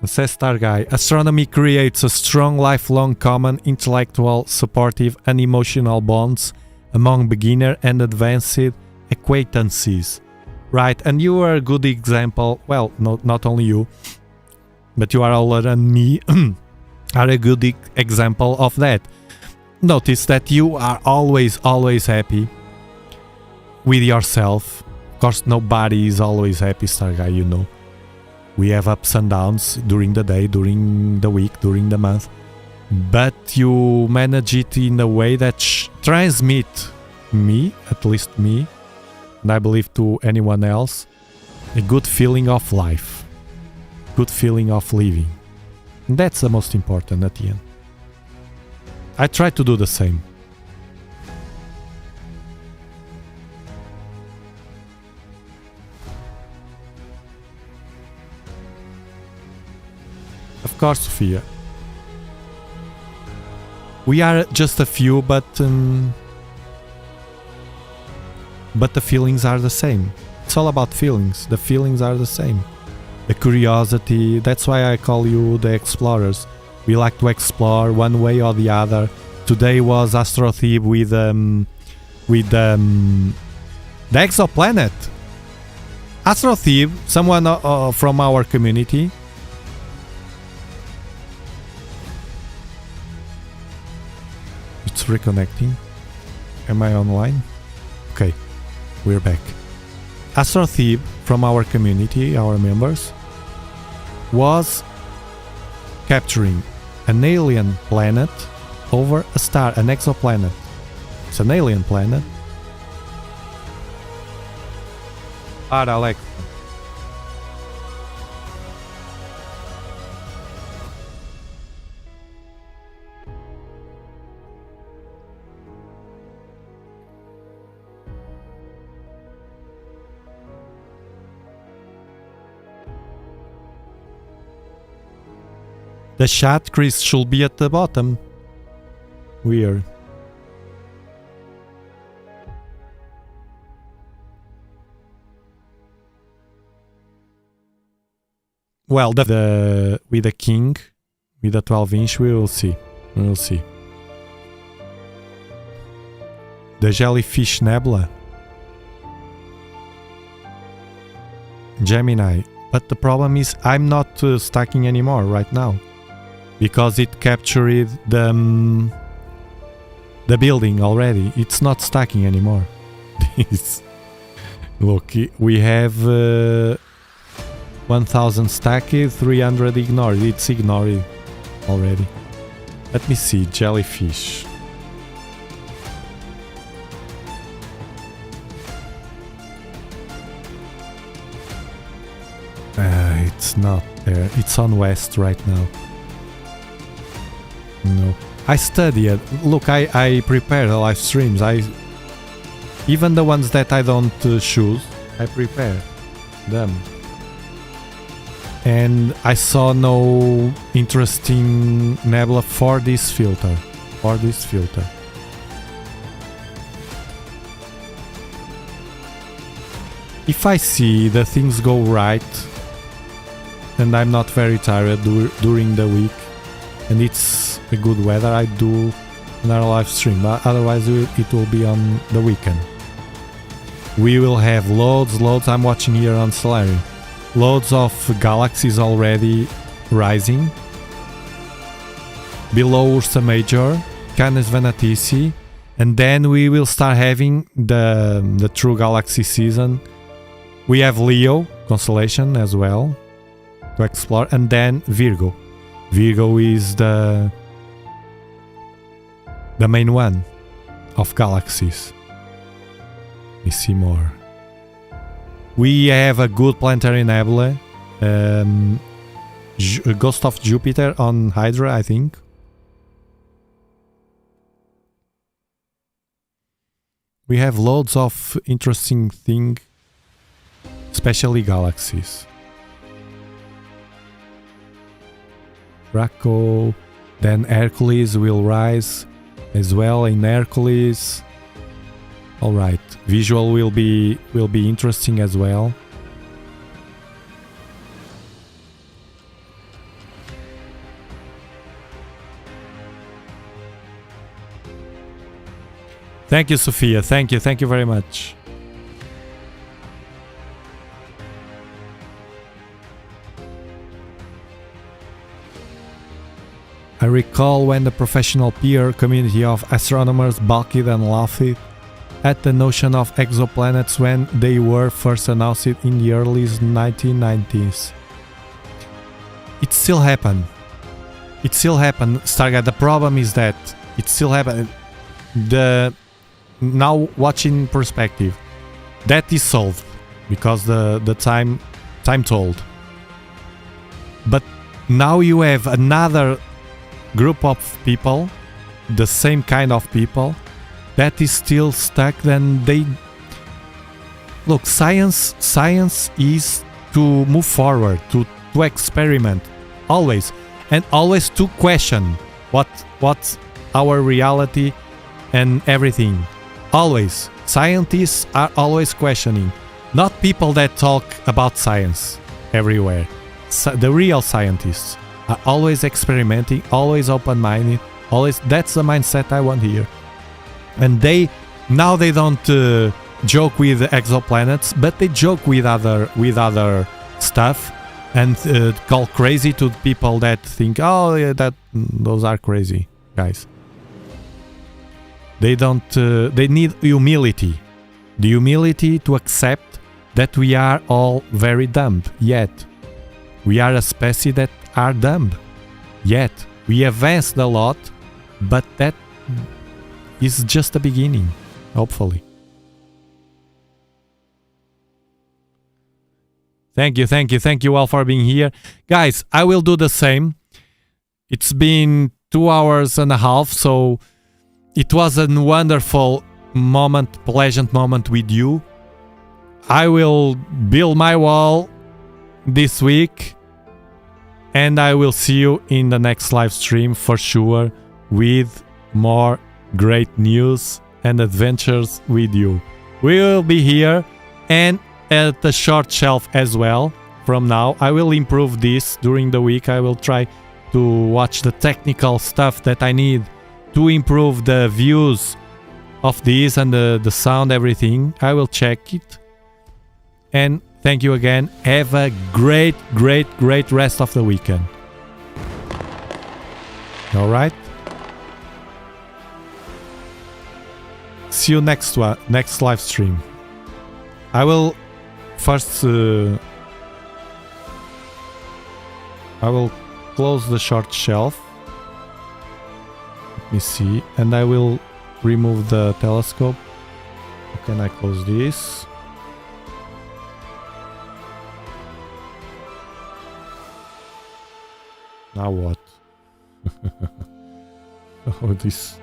Says Star Guy, astronomy creates a strong lifelong common intellectual, supportive and emotional bonds among beginner and advanced acquaintances. Right, and you are a good example. Well, not only you, but you are older than me, are a good example of that. Notice that you are always happy with yourself. Of course, nobody is always happy, Star Guy, you know. We have ups and downs during the day, during the week, during the month. But you manage it in a way that transmit me, at least me, and I believe to anyone else, a good feeling of life. Good feeling of living. And that's the most important at the end. I try to do the same. Of course, Sophia. We are just a few, but but the feelings are the same. It's all about feelings. The feelings are the same. The curiosity, that's why I call you the explorers. We like to explore one way or the other. Today was Astrothebe with the exoplanet. Astrothebe, someone from our community. It's reconnecting. Am I online? Okay, we're back. Astrothebe from our community, our members, was capturing an alien planet over a star, an exoplanet. It's an alien planet. Alex. The chat, Chris, should be at the bottom. Weird. Well, with the king, with the 12-inch, we will see. We will see. The jellyfish nebula. Gemini. But the problem is I'm not stacking anymore right now. Because it captured the building already. It's not stacking anymore. Look, we have 1000 stacked, 300 ignored. It's ignored already. Let me see, jellyfish. It's not there. It's on west right now. No, I study it. Look, I prepare the live streams. Even the ones that I don't choose, I prepare them. And I saw no interesting nebula for this filter. If I see the things go right, and I'm not very tired during the week, and it's a good weather, I do another live stream. Otherwise it will be on the weekend. We will have loads, I'm watching here on Solari. Loads of galaxies already rising. Below Ursa Major, Canis Venatici, and then we will start having the true galaxy season. We have Leo constellation as well to explore, and then Virgo. Virgo is the main one of galaxies. Let me see more. We have a good planetary nebula, Ghost of Jupiter on Hydra, I think. We have loads of interesting things, especially galaxies. Draco, then Hercules will rise as well in Hercules. All right, visual will be interesting as well. Thank you, Sophia. Thank you very much. I recall when the professional peer community of astronomers balked and laughed at the notion of exoplanets when they were first announced in the early 1990s. It still happened. Stargate. The problem is that it still happened. Now watching perspective, that is solved because the time told. But now you have another group of people, the same kind of people, that is still stuck. Then they look, science is to move forward, to experiment always, and always to question what's our reality and everything. Always. Scientists are always questioning. Not people that talk about science everywhere. The real scientists are always experimenting, always open-minded, always. That's the mindset I want here. And they don't joke with exoplanets, but they joke with other stuff and call crazy to people that think, oh yeah, those are crazy guys. They don't. They need humility, the humility to accept that we are all very dumb. Yet we are a species that are dumb. Yet we advanced a lot, but that is just the beginning, hopefully. Thank you all for being here. Guys, I will do the same. It's been 2 hours and a half, so it was a wonderful moment, pleasant moment with you. I will build my wall this week, and I will see you in the next live stream for sure with more great news and adventures with you. We will be here and at the short shelf as well. From now, I will improve this during the week. I will try to watch the technical stuff that I need to improve the views of this and the sound, everything. I will check it. And thank you again. Have a great rest of the weekend. All right. See you next live stream. I will first I will close the short shelf. Let me see, and I will remove the telescope. Can I close this? Now what? Oh, this.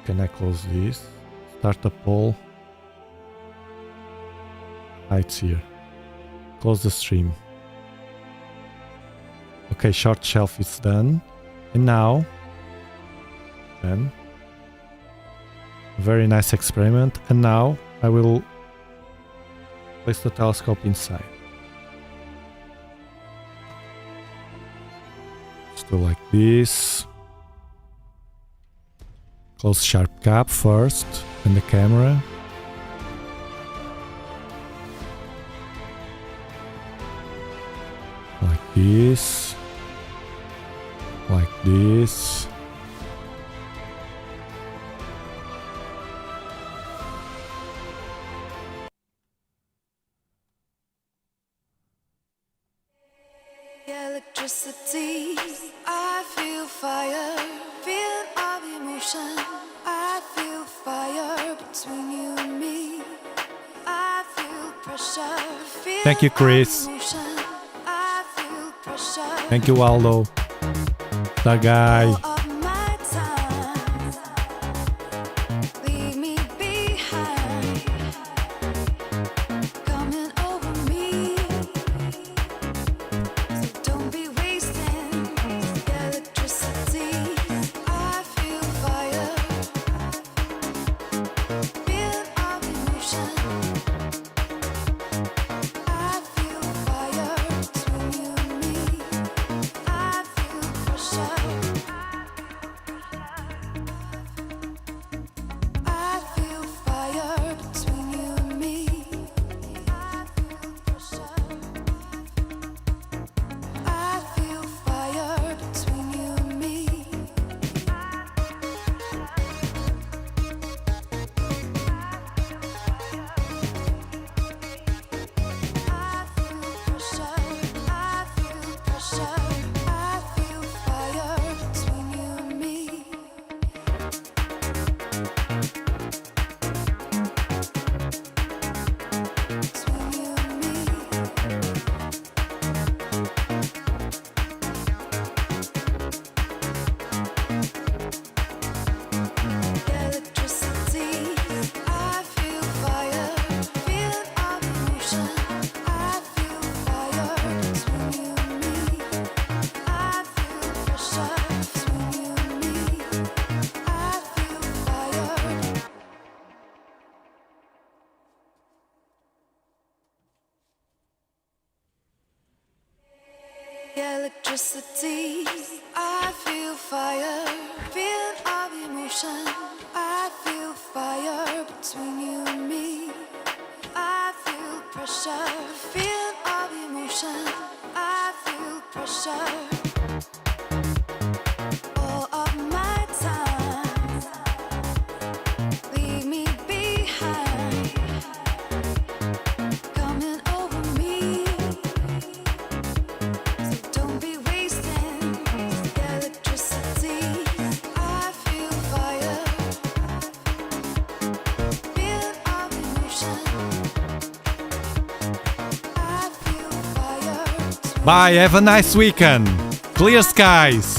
Can I close this? Start a poll. It's here. Close the stream. Okay, short shelf is done. And now, then, very nice experiment. And now I will place the telescope inside. Let's do like this. Close sharp cap first, and the camera. Like this. Like this. Electricity, I feel fire, feeling of emotion. I feel fire between you and me. I feel pressure. Thank you, Chris. I feel pressure. Thank you, Aldo. That guy. electricity. I feel fire, feeling of emotion. I feel fire between you and me. I feel pressure, feeling of emotion. I feel pressure. All of my time, leave me behind, coming over me. So don't be wasting the electricity. I feel fire, feeling of emotion. I feel fire. Bye, have a nice weekend. Clear skies.